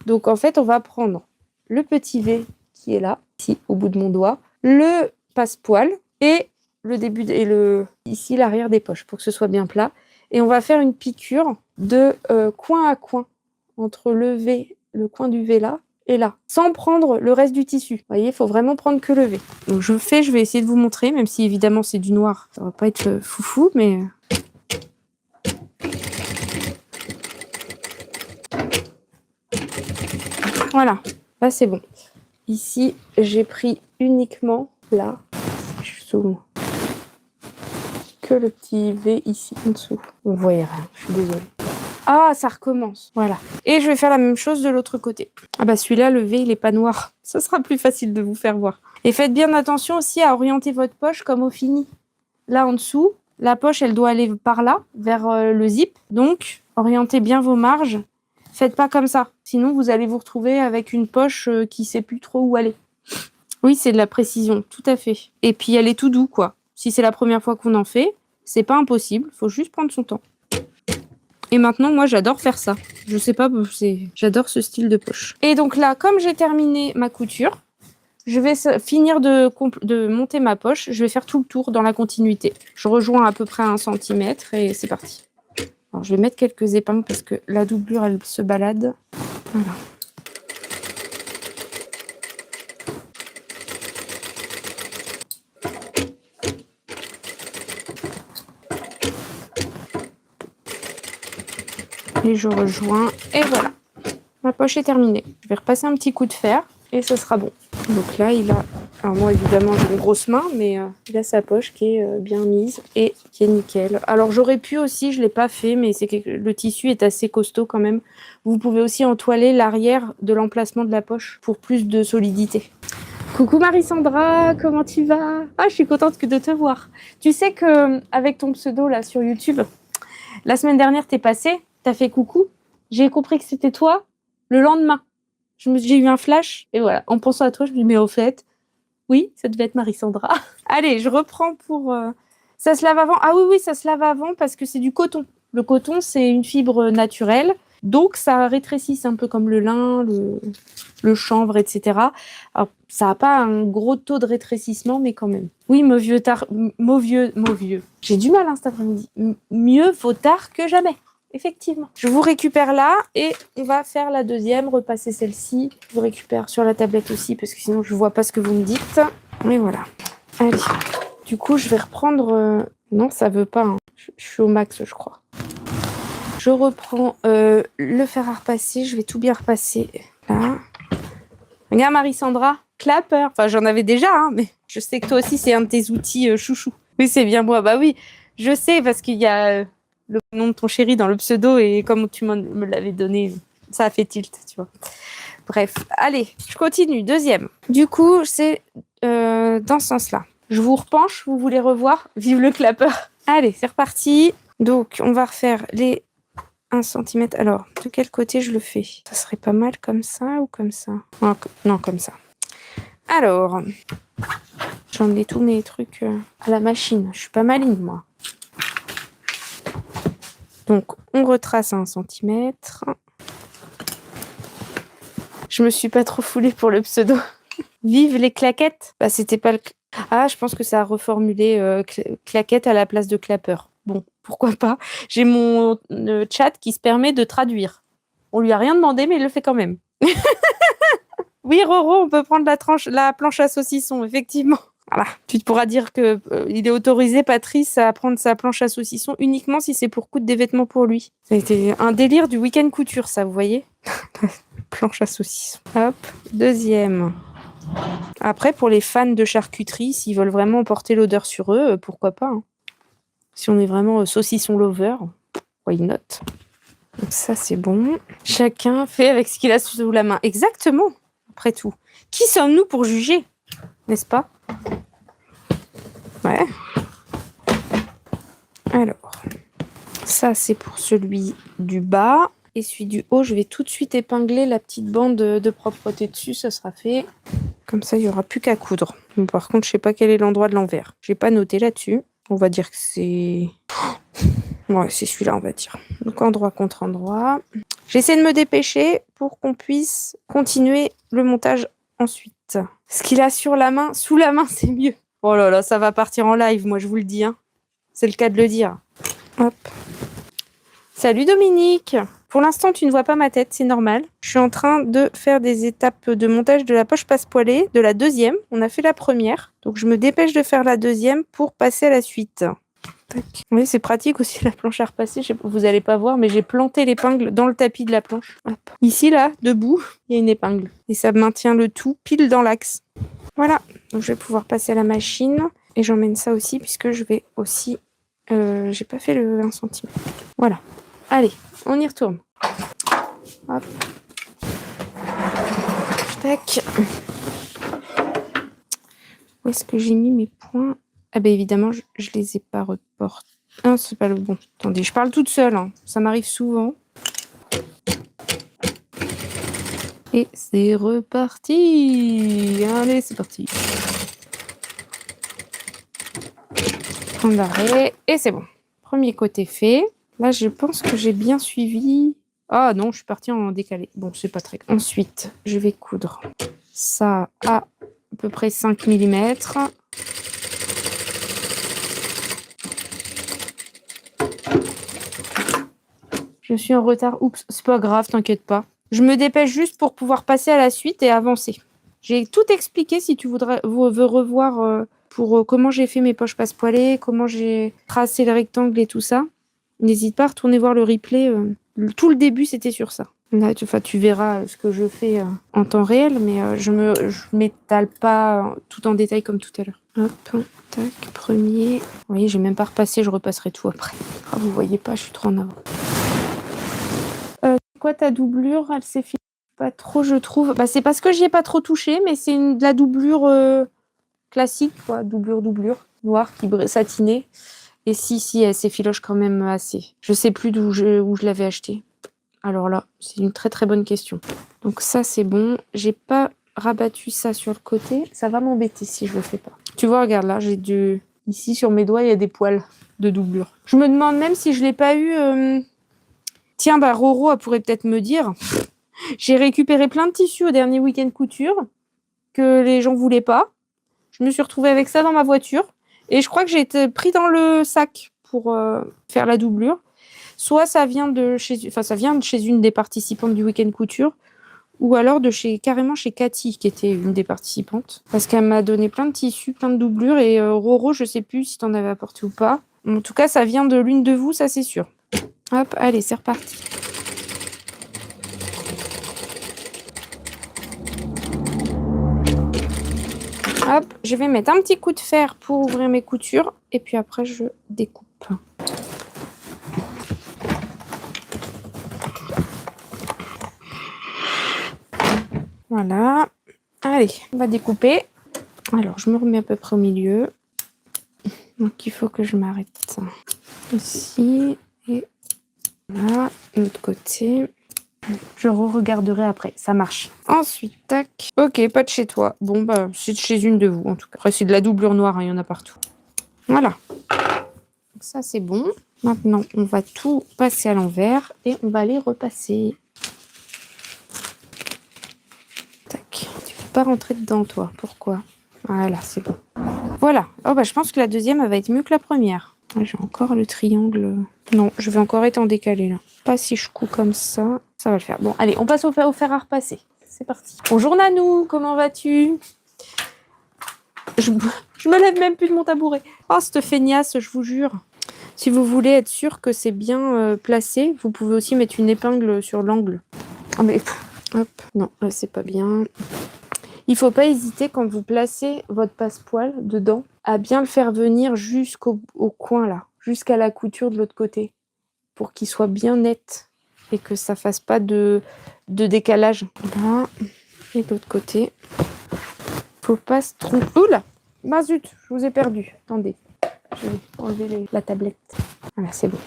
Donc, en fait, on va prendre le petit V qui est là, ici, au bout de mon doigt, le passe-poil et le début ici, l'arrière des poches pour que ce soit bien plat. Et on va faire une piqûre de coin à coin entre le coin du V là, et là, sans prendre le reste du tissu. Vous voyez, il faut vraiment prendre que le V. Donc je vais essayer de vous montrer, même si évidemment c'est du noir. Ça va pas être foufou, mais... Voilà, là c'est bon. Ici, j'ai pris uniquement, là, je zoome, que le petit V ici, en dessous. Vous voyez rien, je suis désolée. Ah, ça recommence. Voilà. Et je vais faire la même chose de l'autre côté. Ah bah celui-là, le V, il est pas noir. Ça sera plus facile de vous faire voir. Et faites bien attention aussi à orienter votre poche comme au fini. Là, en dessous, la poche, elle doit aller par là, vers le zip. Donc, orientez bien vos marges. Faites pas comme ça. Sinon, vous allez vous retrouver avec une poche qui sait plus trop où aller. Oui, c'est de la précision, tout à fait. Et puis, elle est tout doux, quoi. Si c'est la première fois qu'on en fait, c'est pas impossible. Faut juste prendre son temps. Et maintenant, moi, j'adore faire ça. Je sais pas, j'adore ce style de poche. Et donc là, comme j'ai terminé ma couture, je vais finir de monter ma poche. Je vais faire tout le tour dans la continuité. Je rejoins à peu près 1 cm et c'est parti. Alors, je vais mettre quelques épingles parce que la doublure, elle se balade. Voilà. Et je rejoins, et voilà. Ma poche est terminée. Je vais repasser un petit coup de fer, et ce sera bon. Donc là, il a... Alors moi, évidemment, j'ai une grosse main, mais il a sa poche qui est bien mise, et qui est nickel. Alors j'aurais pu aussi, je ne l'ai pas fait, mais le tissu est assez costaud quand même. Vous pouvez aussi entoiler l'arrière de l'emplacement de la poche, pour plus de solidité. Coucou Marie-Sandra, comment tu vas? Ah, je suis contente de te voir. Tu sais que avec ton pseudo là sur YouTube, la semaine dernière t'es passé, t'as fait coucou. J'ai compris que c'était toi le lendemain. J'ai eu un flash et voilà, en pensant à toi, je me dis mais au fait, oui, ça devait être Marie-Sandra. Allez, je reprends pour. Ça se lave avant. Ah oui, oui, ça se lave avant parce que c'est du coton. Le coton, c'est une fibre naturelle. Donc, ça rétrécit. C'est un peu comme le lin, le chanvre, etc. Alors, ça n'a pas un gros taux de rétrécissement, mais quand même. Oui, vieux. J'ai du mal cet après-midi. Mieux vaut tard que jamais. Effectivement. Je vous récupère là et on va faire la deuxième, repasser celle-ci. Je vous récupère sur la tablette aussi parce que sinon je ne vois pas ce que vous me dites. Et voilà. Allez. Du coup, je vais reprendre... Non, ça veut pas. Hein. Je suis au max, je crois. Je reprends le fer à repasser. Je vais tout bien repasser là. Regarde Marie-Sandra, clapper. Enfin, j'en avais déjà, hein, mais je sais que toi aussi, c'est un de tes outils chouchou. Oui, c'est bien moi. Bah oui, je sais parce qu'il y a le nom de ton chéri dans le pseudo et comme tu me l'avais donné, ça a fait tilt, tu vois. Bref, allez, je continue. Deuxième. Du coup, c'est dans ce sens-là. Je vous repenche, vous voulez revoir? Vive le clapper. Allez, c'est reparti. Donc, on va refaire les 1 cm. Alors, de quel côté je le fais? Ça serait pas mal comme ça ou comme ça? Non, comme ça. Alors, j'ai emmené tous mes trucs à la machine. Je suis pas maligne, moi. Donc, on retrace à 1 cm. Je me suis pas trop foulée pour le pseudo. Vive les claquettes. Bah, c'était pas le... Ah, je pense que ça a reformulé claquette à la place de clapper. Bon, pourquoi pas. J'ai mon chat qui se permet de traduire. On lui a rien demandé, mais il le fait quand même. Oui, Roro, on peut prendre la planche à saucisson, effectivement. Voilà. Tu pourras dire que il est autorisé, Patrice, à prendre sa planche à saucisson uniquement si c'est pour coudre des vêtements pour lui. Ça a été un délire du week-end couture, ça, vous voyez. Planche à saucisson. Hop, deuxième. Après, pour les fans de charcuterie, s'ils veulent vraiment emporter l'odeur sur eux, pourquoi pas. Hein. Si on est vraiment saucisson lover, why not? Donc ça, c'est bon. Chacun fait avec ce qu'il a sous la main. Exactement, après tout. Qui sommes-nous pour juger? N'est-ce pas? Ouais. Alors, ça, c'est pour celui du bas. Et celui du haut, je vais tout de suite épingler la petite bande de propreté dessus. Ça sera fait. Comme ça, il n'y aura plus qu'à coudre. Bon, par contre, je sais pas quel est l'endroit de l'envers. J'ai pas noté là-dessus. On va dire que c'est... Ouais, c'est celui-là, on va dire. Donc, endroit contre endroit. J'essaie de me dépêcher pour qu'on puisse continuer le montage ensuite. Ce qu'il a sur la main, sous la main, c'est mieux. Oh là là, ça va partir en live, moi, je vous le dis. Hein. C'est le cas de le dire. Hop. Salut Dominique. Pour l'instant, tu ne vois pas ma tête, c'est normal. Je suis en train de faire des étapes de montage de la poche passe-poilée, de la deuxième. On a fait la première. Donc, je me dépêche de faire la deuxième pour passer à la suite. Tac. Oui, c'est pratique aussi la planche à repasser. Vous n'allez pas voir, mais j'ai planté l'épingle dans le tapis de la planche. Hop. Ici, là, debout, il y a une épingle. Et ça maintient le tout pile dans l'axe. Voilà. Donc, je vais pouvoir passer à la machine. Et j'emmène ça aussi, puisque je vais aussi... j'ai pas fait le 1 cm. Voilà. Allez, on y retourne. Hop. Tac. Où est-ce que j'ai mis mes points? Ah ben évidemment, je les ai pas reportés. Ah, c'est pas le bon. Attendez, je parle toute seule. Hein. Ça m'arrive souvent. Et c'est reparti. Allez, c'est parti. Point d'arrêt. Et c'est bon. Premier côté fait. Là, je pense que j'ai bien suivi. Ah non, je suis partie en décalé. Bon, c'est pas très... Ensuite, je vais coudre ça à peu près 5 mm. Je suis en retard. Oups, c'est pas grave, t'inquiète pas. Je me dépêche juste pour pouvoir passer à la suite et avancer. J'ai tout expliqué si tu veux revoir pour comment j'ai fait mes poches passe-poilées, comment j'ai tracé le rectangle et tout ça. N'hésite pas à retourner voir le replay. Tout le début, c'était sur ça. Là, tu verras ce que je fais en temps réel, mais je m'étale pas tout en détail comme tout à l'heure. Hop, tac, premier. Vous voyez, j'ai même pas repassé, je repasserai tout après. Vous voyez pas, je suis trop en avant. Quoi, ta doublure, elle s'est finie? Pas trop, je trouve. Bah, c'est parce que j'y ai pas trop touché, mais c'est de la doublure classique, quoi. Doublure, noire, satinée. Et si, elle s'effiloche quand même assez. Je sais plus où je l'avais acheté. Alors là, c'est une très très bonne question. Donc ça, c'est bon. J'ai pas rabattu ça sur le côté. Ça va m'embêter si je le fais pas. Tu vois, regarde là, ici sur mes doigts, il y a des poils de doublure. Je me demande même si je l'ai pas eu... Tiens, bah Roro, elle pourrait peut-être me dire. J'ai récupéré plein de tissus au dernier week-end couture que les gens voulaient pas. Je me suis retrouvée avec ça dans ma voiture. Et je crois que j'ai été pris dans le sac pour faire la doublure. Soit ça vient de chez une des participantes du week-end couture, ou alors carrément chez Cathy, qui était une des participantes. Parce qu'elle m'a donné plein de tissus, plein de doublures, et Roro, je sais plus si t'en avais apporté ou pas. En tout cas, ça vient de l'une de vous, ça c'est sûr. Hop, allez, c'est reparti. Hop, je vais mettre un petit coup de fer pour ouvrir mes coutures, et puis après je découpe. Voilà. Allez, on va découper. Alors, je me remets à peu près au milieu. Donc, il faut que je m'arrête ici. Et là, de l'autre côté. Je re-regarderai après. Ça marche. Ensuite, tac. Ok, pas de chez toi. Bon, bah, c'est de chez une de vous, en tout cas. Après, c'est de la doublure noire, hein, il y en a partout. Voilà. Donc, ça, c'est bon. Maintenant, on va tout passer à l'envers et on va les repasser. Pas rentrer dedans, toi. Pourquoi? Voilà, c'est bon. Voilà. Oh, bah, je pense que la deuxième, elle va être mieux que la première. J'ai encore le triangle. Non, je vais encore être en décalé, là. Pas si je couds comme ça. Ça va le faire. Bon, allez, on passe au fer à repasser. C'est parti. Bonjour, Nanou. Comment vas-tu? Je me lève même plus de mon tabouret. Oh, cette feignasse, je vous jure. Si vous voulez être sûr que c'est bien placé, vous pouvez aussi mettre une épingle sur l'angle. Ah, mais... Hop. Non, là, c'est pas bien. Il ne faut pas hésiter quand vous placez votre passepoil dedans à bien le faire venir jusqu'au coin là, jusqu'à la couture de l'autre côté, pour qu'il soit bien net et que ça fasse pas de décalage. Là, et de l'autre côté. Faut pas se tromper. Oula, bah zut, je vous ai perdu. Attendez, je vais enlever la tablette. Voilà, c'est bon.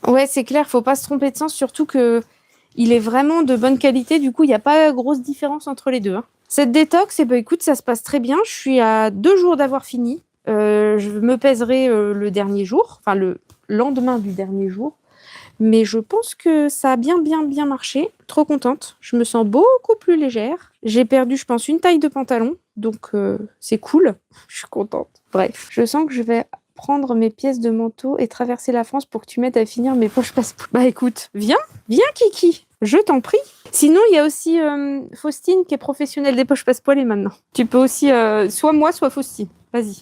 Ouais, c'est clair, faut pas se tromper de sens, surtout que il est vraiment de bonne qualité. Du coup, il n'y a pas grosse différence entre les deux. Hein. Cette détox, eh ben, écoute, ça se passe très bien. Je suis à 2 jours d'avoir fini. Je me pèserai le dernier jour, enfin le lendemain du dernier jour. Mais je pense que ça a bien marché. Trop contente. Je me sens beaucoup plus légère. J'ai perdu, je pense, une taille de pantalon. Donc, c'est cool. Je suis contente. Bref, je sens que je vais prendre mes pièces de manteau et traverser la France pour que tu m'aides à finir mes poches passe-poil. Bah écoute, viens Kiki. Je t'en prie. Sinon, il y a aussi Faustine qui est professionnelle des poches passe-poil maintenant. Tu peux aussi, soit moi, soit Faustine. Vas-y.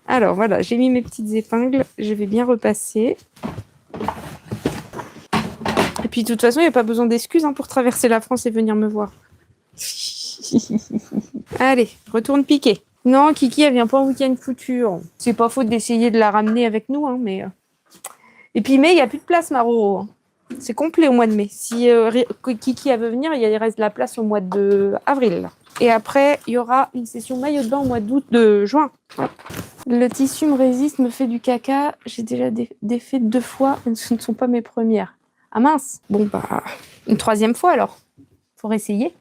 Alors voilà, j'ai mis mes petites épingles. Je vais bien repasser. Et puis de toute façon, il n'y a pas besoin d'excuses pour traverser la France et venir me voir. Allez, retourne piquer. Non, Kiki, elle vient pas en week-end couture. C'est pas faute d'essayer de la ramener avec nous, mais... Et puis mai, il n'y a plus de place, Maro. C'est complet au mois de mai. Si Kiki elle veut venir, il reste de la place au mois d'avril. Et après, il y aura une session maillot de bain au mois de juin. Hop. Le tissu me résiste, me fait du caca. J'ai déjà défait 2 fois. Ce ne sont pas mes premières. Ah mince. Bon, bah, une 3e fois alors. Faut essayer.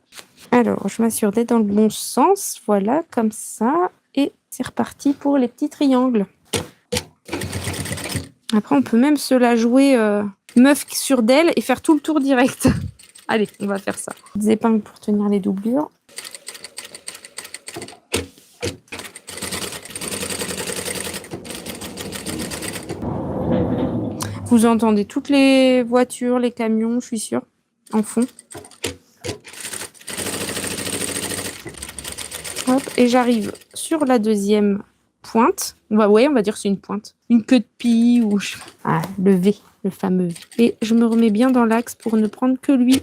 Alors, je m'assure d'être dans le bon sens. Voilà, comme ça. Et c'est reparti pour les petits triangles. Après, on peut même se la jouer meuf sur d'elle et faire tout le tour direct. Allez, on va faire ça. Des épingles pour tenir les doublures. Vous entendez toutes les voitures, les camions, je suis sûre, en fond. Hop, et j'arrive sur la 2e pointe. Ouais, on va dire que c'est une pointe. Une queue de pie ou... Ah, le V, le fameux V. Et je me remets bien dans l'axe pour ne prendre que lui.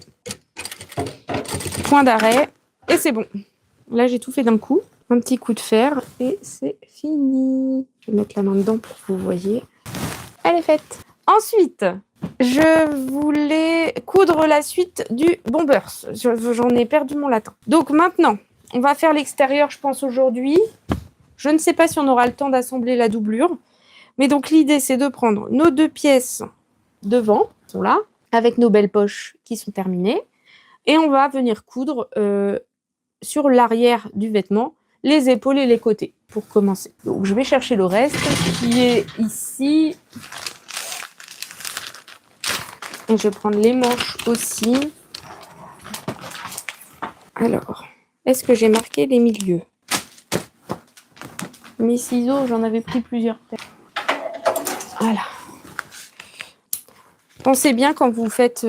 Point d'arrêt. Et c'est bon. Là, j'ai tout fait d'un coup. Un petit coup de fer et c'est fini. Je vais mettre la main dedans pour que vous voyez. Elle est faite. Ensuite, Je voulais coudre la suite du Bombers. J'en ai perdu mon latin. Donc maintenant, on va faire l'extérieur, je pense, aujourd'hui. Je ne sais pas si on aura le temps d'assembler la doublure. Mais donc l'idée, c'est de prendre nos 2 pièces devant, qui sont là, avec nos belles poches qui sont terminées. Et on va venir coudre sur l'arrière du vêtement, les épaules et les côtés, pour commencer. Donc je vais chercher le reste, qui est ici. Et je vais prendre les manches aussi. Alors, est-ce que j'ai marqué les milieux? Mes ciseaux, j'en avais pris plusieurs. Voilà. Pensez bien quand vous faites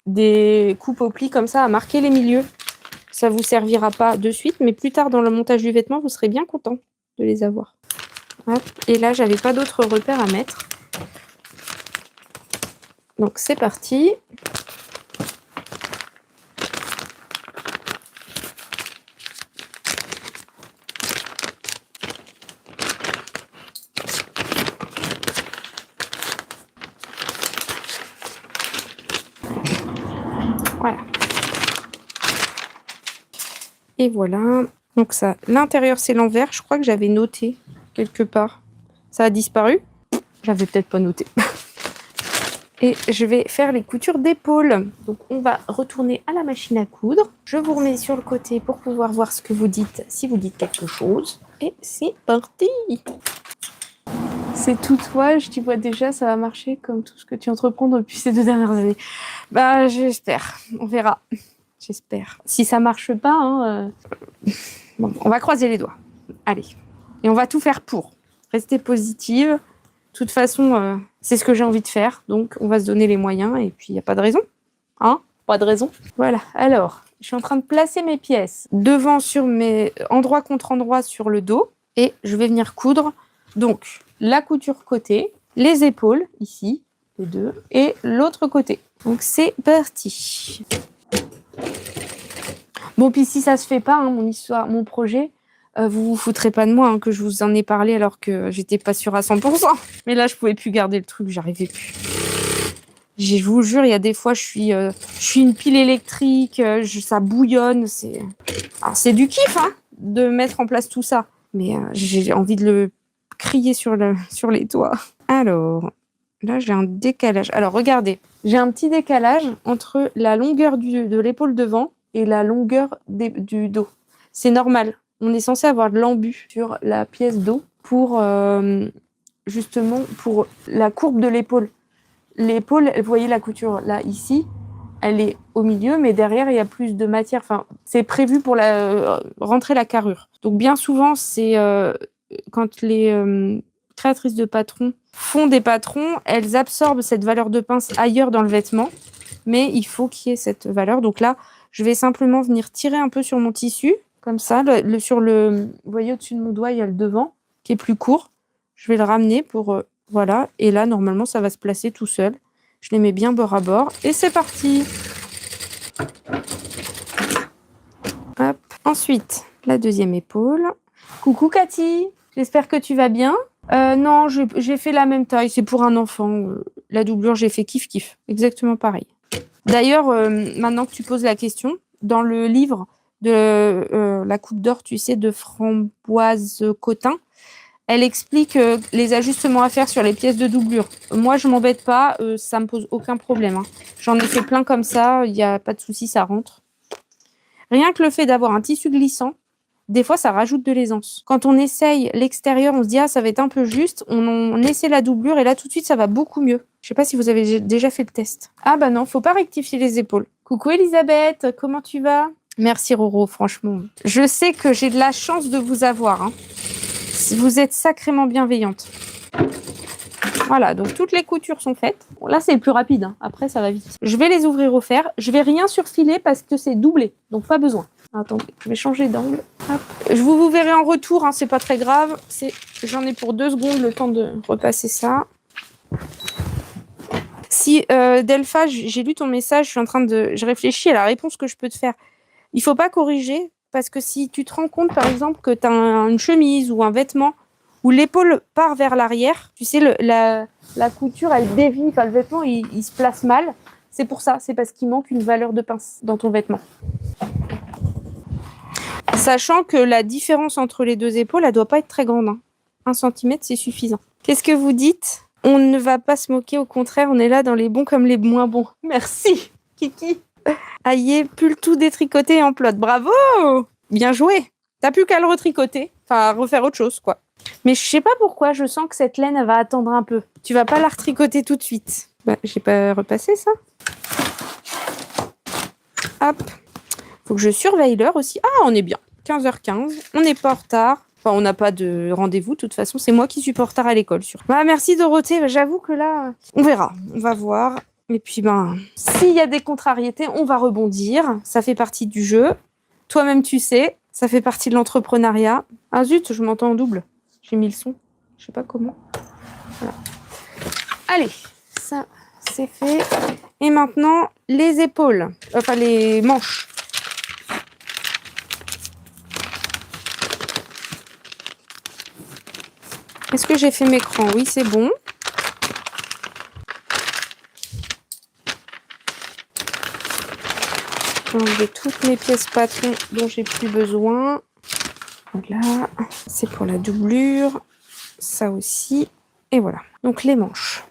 des coupes au pli comme ça, à marquer les milieux. Ça ne vous servira pas de suite, mais plus tard dans le montage du vêtement, vous serez bien content de les avoir. Hop. Et là, j'avais pas d'autres repères à mettre. Donc c'est parti. Voilà. Et voilà. Donc ça, l'intérieur c'est l'envers. Je crois que j'avais noté quelque part. Ça a disparu. J'avais peut-être pas noté. Et je vais faire les coutures d'épaule. Donc on va retourner à la machine à coudre. Je vous remets sur le côté pour pouvoir voir ce que vous dites, si vous dites quelque chose. Et c'est parti! C'est tout toi, je t'y vois déjà, ça va marcher comme tout ce que tu entreprends depuis ces 2 dernières années. Bah j'espère, on verra. J'espère. Si ça marche pas, bon, on va croiser les doigts. Allez. Et on va tout faire pour. Rester positive. De toute façon, c'est ce que j'ai envie de faire. Donc, on va se donner les moyens. Et puis, il n'y a pas de raison. Hein? Pas de raison. Voilà. Alors, je suis en train de placer mes pièces devant sur mes endroit contre endroit sur le dos. Et je vais venir coudre. Donc, la couture côté, les épaules, ici, les 2, et l'autre côté. Donc, c'est parti. Bon, puis si ça se fait pas, hein, mon histoire, mon projet, vous vous foutrez pas de moi, hein, que je vous en ai parlé alors que j'étais pas sûre à 100%. Mais là, je pouvais plus garder le truc, j'arrivais plus. Je vous jure, il y a des fois, je suis une pile électrique, ça bouillonne. C'est du kiff, hein, de mettre en place tout ça. Mais j'ai envie de le crier sur les toits. Alors, là, j'ai un décalage. Alors, regardez, j'ai un petit décalage entre la longueur de l'épaule devant et la longueur du dos. C'est normal. On est censé avoir de l'embu sur la pièce dos pour, justement, pour la courbe de l'épaule. L'épaule, vous voyez la couture là, ici, elle est au milieu, mais derrière, il y a plus de matière. Enfin, c'est prévu pour rentrer la carrure. Donc, bien souvent, c'est quand les créatrices de patrons font des patrons, elles absorbent cette valeur de pince ailleurs dans le vêtement, mais il faut qu'il y ait cette valeur. Donc là, je vais simplement venir tirer un peu sur mon tissu, comme ça. Vous voyez, au-dessus de mon doigt, il y a le devant qui est plus court. Je vais le ramener pour... voilà. Et là, normalement, ça va se placer tout seul. Je les mets bien bord à bord. Et c'est parti! Hop. Ensuite, la deuxième épaule. Coucou Cathy! J'espère que tu vas bien. Non, j'ai fait la même taille. C'est pour un enfant. La doublure, j'ai fait kiff-kiff. Exactement pareil. D'ailleurs, maintenant que tu poses la question, dans le livre de la coupe d'or, tu sais, de Framboise Cotin, elle explique les ajustements à faire sur les pièces de doublure. Moi, je m'embête pas, ça me pose aucun problème. Hein. J'en ai fait plein comme ça, il n'y a pas de souci, ça rentre. Rien que le fait d'avoir un tissu glissant, des fois, ça rajoute de l'aisance. Quand on essaye l'extérieur, on se dit « Ah, ça va être un peu juste ». On essaie la doublure et là, tout de suite, ça va beaucoup mieux. Je sais pas si vous avez déjà fait le test. Ah bah non, faut pas rectifier les épaules. Coucou Elisabeth, comment tu vas? Merci Roro, franchement. Je sais que j'ai de la chance de vous avoir. Hein. Vous êtes sacrément bienveillante. Voilà, donc toutes les coutures sont faites. Bon, là, c'est le plus rapide. Hein. Après, ça va vite. Je vais les ouvrir au fer. Je vais rien surfiler parce que c'est doublé. Donc, pas besoin. Attendez, je vais changer d'angle. Je vous verrai en retour, hein, c'est pas très grave. J'en ai pour 2 secondes le temps de repasser ça. Si, Delpha, j'ai lu ton message, je réfléchis à la réponse que je peux te faire. Il faut pas corriger, parce que si tu te rends compte, par exemple, que tu as une chemise ou un vêtement où l'épaule part vers l'arrière. Tu sais, la couture, elle dévie, enfin le vêtement, il se place mal. C'est pour ça, c'est parce qu'il manque une valeur de pince dans ton vêtement. Sachant que la différence entre les deux épaules, elle doit pas être très grande. 1 centimètre, c'est suffisant. Qu'est-ce que vous dites? On ne va pas se moquer, au contraire, on est là dans les bons comme les moins bons. Merci, Kiki. Aïe, pull tout détricoté en plot. Bravo! Bien joué. T'as plus qu'à le retricoter. Enfin, refaire autre chose, quoi. Mais je sais pas pourquoi, je sens que cette laine, elle va attendre un peu. Tu vas pas la retricoter tout de suite. Bah, j'ai pas repassé ça. Hop. Faut que je surveille l'heure aussi. Ah, on est bien. 15h15. On n'est pas en retard. Enfin, on n'a pas de rendez-vous. De toute façon, c'est moi qui suis pas en retard à l'école. Bah, merci Dorothée. J'avoue que là, on verra. On va voir. Et puis, s'il y a des contrariétés, on va rebondir. Ça fait partie du jeu. Toi-même, tu sais. Ça fait partie de l'entrepreneuriat. Ah zut, je m'entends en double. J'ai mis le son. Je sais pas comment. Voilà. Allez, ça, c'est fait. Et maintenant, les épaules. Enfin, les manches. Est-ce que j'ai fait mes crans? Oui, c'est bon. Je vais enlever toutes mes pièces patron dont j'ai plus besoin. Voilà. C'est pour la doublure. Ça aussi. Et voilà. Donc, les manches.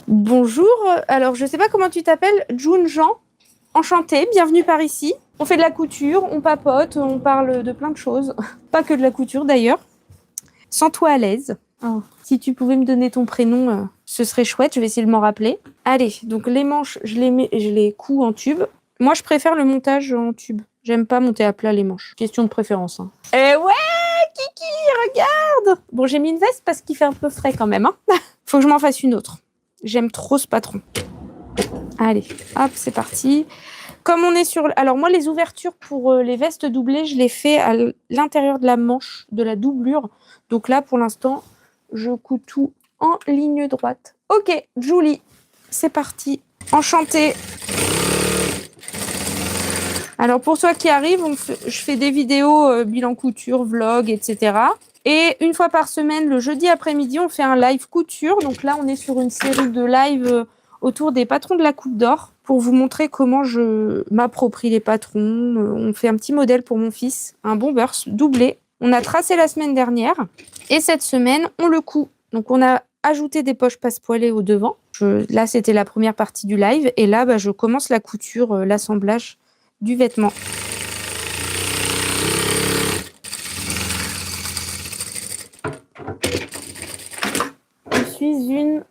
Bonjour. Alors, je sais pas comment tu t'appelles. June Jean. Enchantée. Bienvenue par ici. On fait de la couture, on papote, on parle de plein de choses. Pas que de la couture, d'ailleurs. Sens-toi à l'aise. Oh. Si tu pouvais me donner ton prénom, ce serait chouette. Je vais essayer de m'en rappeler. Allez, donc les manches, je les couds en tube. Moi, je préfère le montage en tube. J'aime pas monter à plat les manches. Question de préférence. Hein. Eh ouais, Kiki, regarde. Bon, j'ai mis une veste parce qu'il fait un peu frais quand même. Hein. Faut que je m'en fasse une autre. J'aime trop ce patron. Allez, hop, c'est parti. Comme on est sur... Alors moi, les ouvertures pour les vestes doublées, je les fais à l'intérieur de la manche, de la doublure. Donc là, pour l'instant, je couds tout en ligne droite. Ok, Julie, c'est parti. Enchantée. Alors pour toi qui arrive, je fais des vidéos bilan couture, vlog, etc. Et une fois par semaine, le jeudi après-midi, on fait un live couture. Donc là, on est sur une série de lives autour des patrons de la Coupe d'Or pour vous montrer comment je m'approprie les patrons. On fait un petit modèle pour mon fils, un bomber doublé. On a tracé la semaine dernière et cette semaine, on le coud. Donc, on a ajouté des poches passepoilées au devant. Là, c'était la première partie du live et là, je commence la couture, l'assemblage du vêtement. Je suis une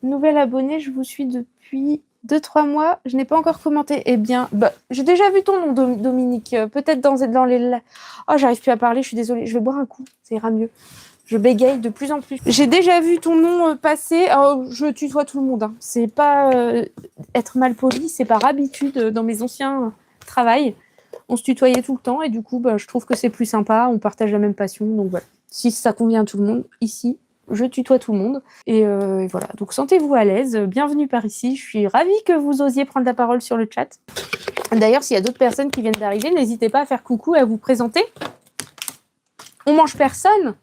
nouvelle abonnée, je vous suis depuis 2-3 mois, je n'ai pas encore commenté. Eh bien, j'ai déjà vu ton nom, Dominique. Peut-être dans les... Oh, j'arrive plus à parler, je suis désolée. Je vais boire un coup, ça ira mieux. Je bégaye de plus en plus. J'ai déjà vu ton nom passer. Oh, je tutoie tout le monde. Hein. C'est pas être mal poli, c'est par habitude dans mes anciens travails. On se tutoyait tout le temps et du coup, je trouve que c'est plus sympa. On partage la même passion. Donc voilà. Si ça convient à tout le monde, ici, je tutoie tout le monde. Et voilà. Donc sentez-vous à l'aise. Bienvenue par ici. Je suis ravie que vous osiez prendre la parole sur le chat. D'ailleurs, s'il y a d'autres personnes qui viennent d'arriver, n'hésitez pas à faire coucou et à vous présenter. On mange personne.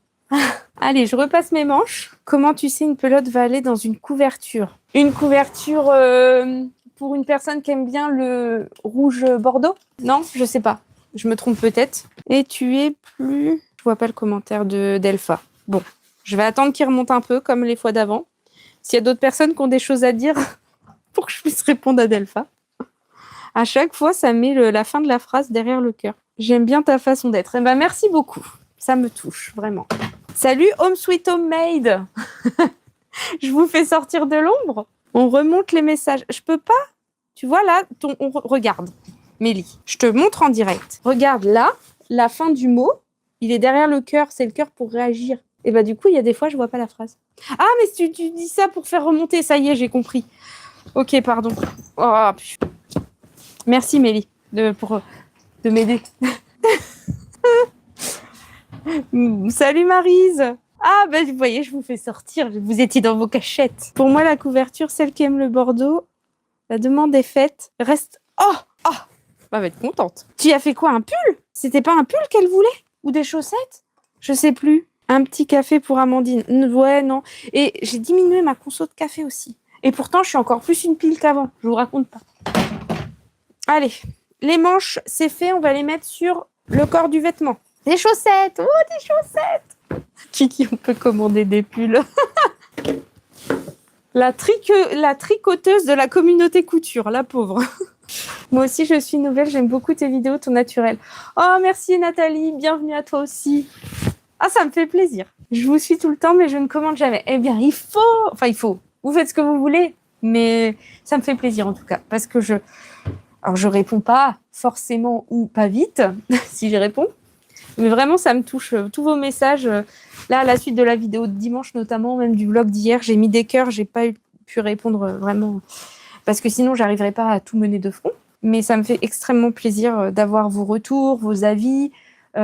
Allez, je repasse mes manches. Comment tu sais une pelote va aller dans une couverture? Une couverture pour une personne qui aime bien le rouge bordeaux? Non, je sais pas. Je me trompe peut-être. Et tu es plus... Je vois pas le commentaire d'Elpha. Bon, je vais attendre qu'il remonte un peu, comme les fois d'avant. S'il y a d'autres personnes qui ont des choses à dire pour que je puisse répondre à Delpha. À chaque fois, ça met la fin de la phrase derrière le cœur. J'aime bien ta façon d'être. Eh ben, merci beaucoup. Ça me touche, vraiment. Salut, Home Sweet Homemade. Je vous fais sortir de l'ombre. On remonte les messages. Je peux pas. Tu vois là, regarde, Mélie. Je te montre en direct. Regarde là, la fin du mot. Il est derrière le cœur. C'est le cœur pour réagir. Et bah du coup, il y a des fois, je vois pas la phrase. Ah, mais tu dis ça pour faire remonter. Ça y est, j'ai compris. Ok, pardon. Oh, merci, Mélie, de m'aider. Salut Maryse. Ah, vous voyez, je vous fais sortir. Vous étiez dans vos cachettes. Pour moi, la couverture, celle qui aime le Bordeaux, la demande est faite. Reste... Oh, elle va être contente. Tu as fait quoi, un pull? C'était pas un pull qu'elle voulait? Ou des chaussettes? Je sais plus. Un petit café pour Amandine. Ouais, non. Et j'ai diminué ma conso de café aussi. Et pourtant, je suis encore plus une pile qu'avant. Je vous raconte pas. Allez, les manches, c'est fait. On va les mettre sur le corps du vêtement. Des chaussettes. Oh, des chaussettes. Kiki, on peut commander des pulls. La tricoteuse de la communauté couture, la pauvre. Moi aussi, je suis nouvelle. J'aime beaucoup tes vidéos, ton naturel. Oh, merci Nathalie. Bienvenue à toi aussi. Ah, ça me fait plaisir. Je vous suis tout le temps, mais je ne commande jamais. Eh bien, il faut. Vous faites ce que vous voulez, mais ça me fait plaisir en tout cas. Parce que alors, je réponds pas forcément ou pas vite, si j'y réponds. Mais vraiment, ça me touche. Tous vos messages, là, à la suite de la vidéo de dimanche, notamment, même du vlog d'hier, j'ai mis des cœurs, j'ai pas pu répondre vraiment. Parce que sinon, j'arriverais pas à tout mener de front. Mais ça me fait extrêmement plaisir d'avoir vos retours, vos avis,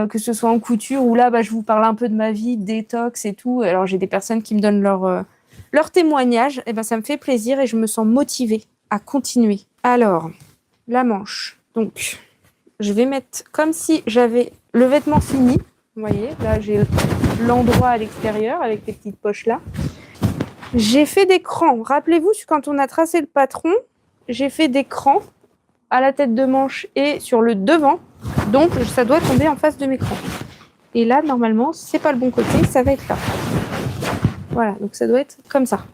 que ce soit en couture ou là, je vous parle un peu de ma vie, détox et tout. Alors, j'ai des personnes qui me donnent leur témoignage. Et ça me fait plaisir et je me sens motivée à continuer. Alors, la manche. Donc, je vais mettre comme si j'avais le vêtement fini. Vous voyez, là, j'ai l'endroit à l'extérieur avec les petites poches là. J'ai fait des crans. Rappelez-vous, quand on a tracé le patron, j'ai fait des crans à la tête de manche et sur le devant. Donc, ça doit tomber en face de mes crans. Et là, normalement, c'est pas le bon côté, ça va être là. Voilà, donc ça doit être comme ça.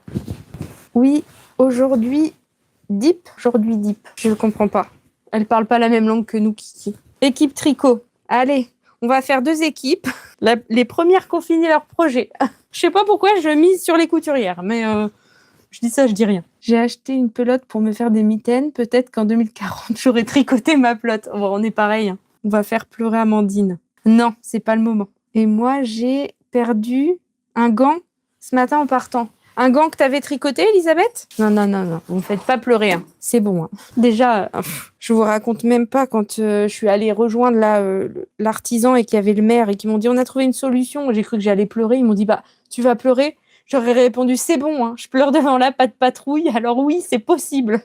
Oui, aujourd'hui, Deep. Je ne comprends pas. Elle parle pas la même langue que nous, Kiki. Équipe tricot. Allez, on va faire 2 équipes. Les premières qui ont fini leur projet. Je sais pas pourquoi je mise sur les couturières, mais je dis ça, je dis rien. J'ai acheté une pelote pour me faire des mitaines. Peut-être qu'en 2040, j'aurai tricoté ma pelote. Bon, on est pareil. Hein. On va faire pleurer Amandine. Non, c'est pas le moment. Et moi, j'ai perdu un gant ce matin en partant. Un gant que t'avais tricoté, Elisabeth ? Non. Vous me faites pas pleurer. Hein. C'est bon. Hein. Déjà, je vous raconte même pas quand je suis allée rejoindre l'artisan et qu'il y avait le maire et qu'ils m'ont dit on a trouvé une solution. J'ai cru que j'allais pleurer. Ils m'ont dit tu vas pleurer. J'aurais répondu c'est bon. Hein. Je pleure devant là, pas de patrouille. Alors oui, c'est possible.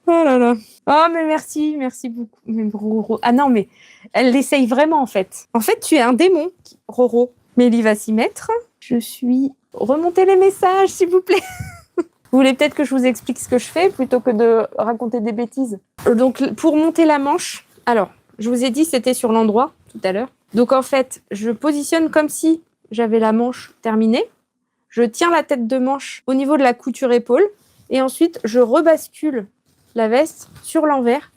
Oh là là. Oh mais merci beaucoup. Mais Roro. Ah non mais elle l'essaye vraiment en fait. En fait, tu es un démon, Roro. Mais il va s'y mettre. Je suis... Remontez les messages, s'il vous plaît. Vous voulez peut-être que je vous explique ce que je fais plutôt que de raconter des bêtises. Donc, pour monter la manche, alors, je vous ai dit c'était sur l'endroit tout à l'heure. Donc, en fait, je positionne comme si j'avais la manche terminée. Je tiens la tête de manche au niveau de la couture épaule. Et ensuite, je rebascule la veste sur l'envers.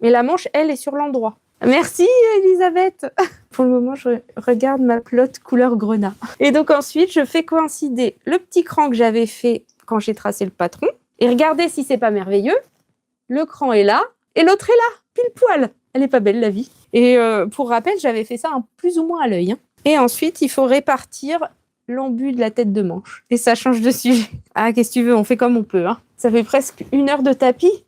Mais la manche, elle, est sur l'endroit. Merci Elisabeth. Pour le moment, je regarde ma pelote couleur grenat. Et donc ensuite, je fais coïncider le petit cran que j'avais fait quand j'ai tracé le patron. Et regardez si c'est pas merveilleux. Le cran est là et l'autre est là, pile poil. Elle est pas belle la vie. Et pour rappel, j'avais fait ça plus ou moins à l'œil. Hein. Et ensuite, il faut répartir l'embut de la tête de manche. Et ça change de sujet. Ah, qu'est-ce que tu veux, on fait comme on peut. Hein. Ça fait presque 1 heure de tapis.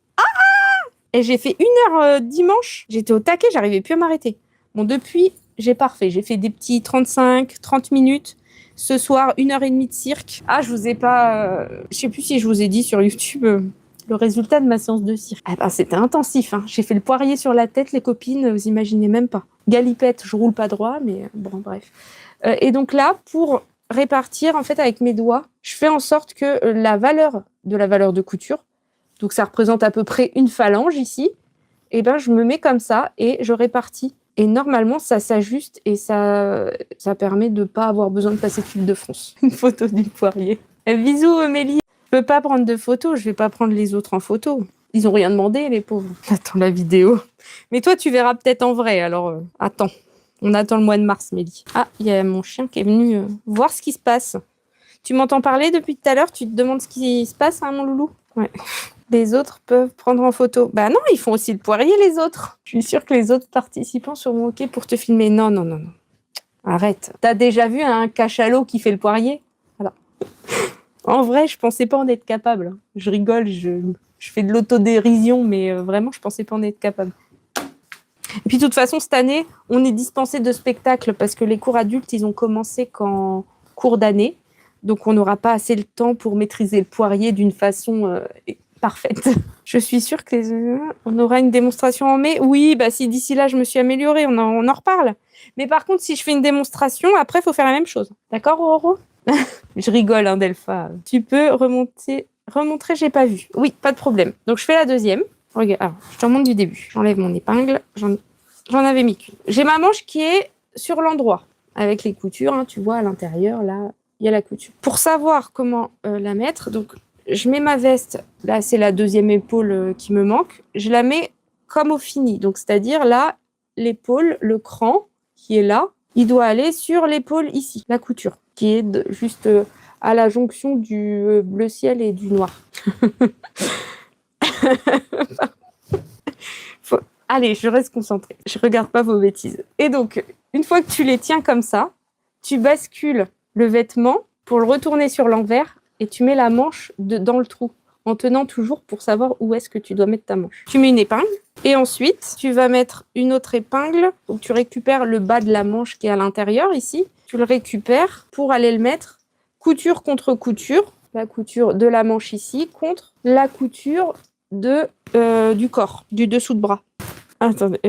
Et j'ai fait 1 heure dimanche. J'étais au taquet, j'arrivais plus à m'arrêter. Bon, depuis, j'ai parfait. J'ai fait des petits 35, 30 minutes. Ce soir, 1h30 de cirque. Ah, je vous ai pas... je sais plus si je vous ai dit sur YouTube le résultat de ma séance de cirque. Ah c'était intensif. Hein. J'ai fait le poirier sur la tête, les copines, vous imaginez même pas. Galipette, je roule pas droit, mais bon, bref. Et donc là, pour répartir, en fait, avec mes doigts, je fais en sorte que la valeur de couture, donc ça représente à peu près une phalange ici, et je me mets comme ça et je répartis. Et normalement, ça s'ajuste et ça permet de ne pas avoir besoin de passer de fil de France. Une photo du poirier. Bisous, Mélie. Je peux pas prendre de photos, je vais pas prendre les autres en photo. Ils ont rien demandé, les pauvres. Attends la vidéo. Mais toi, tu verras peut-être en vrai, alors attends. On attend le mois de mars, Mélie. Ah, il y a mon chien qui est venu voir ce qui se passe. Tu m'entends parler depuis tout à l'heure? Tu te demandes ce qui se passe, hein, mon loulou? Ouais. Les autres peuvent prendre en photo. Bah non, ils font aussi le poirier, les autres. Je suis sûre que les autres participants seront OK pour te filmer. Non. Arrête. T'as déjà vu un cachalot qui fait le poirier? Voilà. En vrai, je pensais pas en être capable. Je rigole, je fais de l'autodérision, mais vraiment, je pensais pas en être capable. Et puis, de toute façon, cette année, on est dispensé de spectacles parce que les cours adultes, ils ont commencé qu'en cours d'année. Donc, on n'aura pas assez le temps pour maîtriser le poirier d'une façon parfaite. Je suis sûre que on aura une démonstration en mai. Oui, bah si d'ici là je me suis améliorée, on en reparle. Mais par contre, si je fais une démonstration, après, il faut faire la même chose. D'accord, Roro? Je rigole, hein, Delpha. Tu peux remontrer, j'ai pas vu. Oui, pas de problème. Donc, je fais la deuxième. Regarde, alors, je te remonte du début. J'enlève mon épingle. J'en avais mis qu'une. J'ai ma manche qui est sur l'endroit, avec les coutures. Hein, tu vois, à l'intérieur, là, il y a la couture. Pour savoir comment la mettre, donc, je mets ma veste. Là, c'est la deuxième épaule qui me manque. Je la mets comme au fini. Donc, c'est-à-dire, là, l'épaule, le cran qui est là, il doit aller sur l'épaule ici, la couture, qui est juste à la jonction du bleu ciel et du noir. Allez, je reste concentrée. Je regarde pas vos bêtises. Et donc, une fois que tu les tiens comme ça, tu bascules le vêtement pour le retourner sur l'envers et tu mets la manche dans le trou, en tenant toujours pour savoir où est-ce que tu dois mettre ta manche. Tu mets une épingle et ensuite, tu vas mettre une autre épingle. Donc, tu récupères le bas de la manche qui est à l'intérieur ici. Tu le récupères pour aller le mettre couture contre couture. La couture de la manche ici contre la couture du corps, du dessous de bras. Attendez.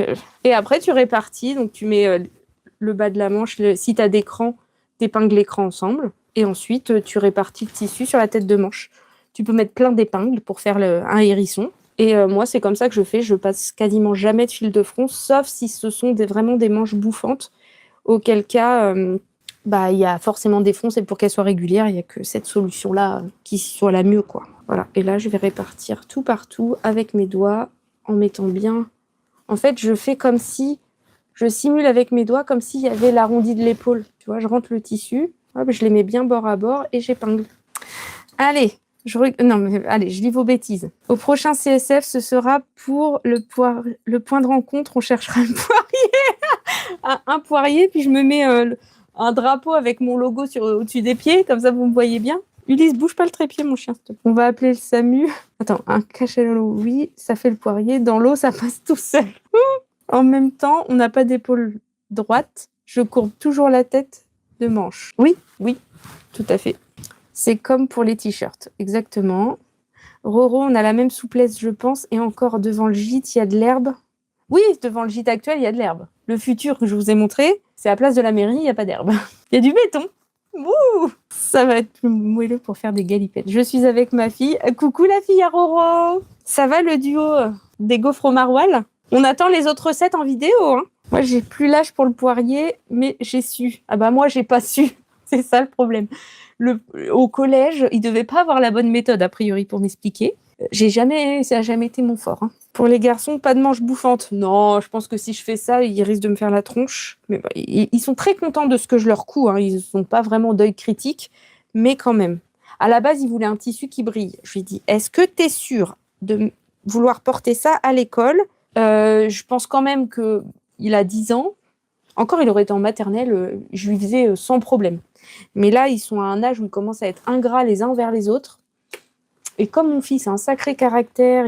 Et après, tu répartis. Donc, tu mets le bas de la manche. Si tu as des crans, t'épingles les crans ensemble. Et ensuite, tu répartis le tissu sur la tête de manche. Tu peux mettre plein d'épingles pour faire un hérisson. Et moi, c'est comme ça que je fais. Je passe quasiment jamais de fil de front, sauf si ce sont vraiment des manches bouffantes. Auquel cas, il y a forcément des fonds. Et pour qu'elles soient régulières, il n'y a que cette solution-là qui soit la mieux, quoi. Voilà. Et là, je vais répartir tout partout avec mes doigts en mettant bien. En fait, je fais comme si je simule avec mes doigts comme s'il y avait l'arrondi de l'épaule. Tu vois, je rentre le tissu, hop, je les mets bien bord à bord et j'épingle. Allez. Allez, je lis vos bêtises. Au prochain CSF, ce sera pour le point de rencontre. On cherchera un poirier. un poirier, puis je me mets un drapeau avec mon logo au-dessus des pieds. Comme ça, vous me voyez bien. Ulysse, bouge pas le trépied, mon chien. On va appeler le SAMU. Attends, un cachet dans l'eau, oui, ça fait le poirier. Dans l'eau, ça passe tout seul. En même temps, on n'a pas d'épaule droite. Je courbe toujours la tête de manche. Oui, tout à fait. C'est comme pour les t-shirts, exactement. Roro, on a la même souplesse, je pense. Et encore, devant le gîte, il y a de l'herbe. Oui, devant le gîte actuel, il y a de l'herbe. Le futur que je vous ai montré, c'est à la place de la mairie, il n'y a pas d'herbe. Il y a du béton. Wouh, ça va être plus moelleux pour faire des galipettes. Je suis avec ma fille. Coucou la fille à Roro. Ça va le duo des gaufres au maroilles? On attend les autres recettes en vidéo. Hein. Moi, j'ai plus l'âge pour le poirier, mais j'ai su. Ah bah moi, j'ai pas su. C'est ça le problème. Au collège, il devait pas avoir la bonne méthode, a priori, pour m'expliquer. Ça a jamais été mon fort. Hein. Pour les garçons, pas de manche bouffante. Non, je pense que si je fais ça, ils risquent de me faire la tronche. Mais ils sont très contents de ce que je leur couds. Hein. Ils n'ont pas vraiment d'œil critique, mais quand même. À la base, ils voulaient un tissu qui brille. Je lui ai dit, est-ce que tu es sûr de vouloir porter ça à l'école? Je pense quand même qu'il a 10 ans. Encore, il aurait été en maternelle, je lui faisais sans problème. Mais là, ils sont à un âge où ils commencent à être ingrats les uns envers les autres. Et comme mon fils a un sacré caractère,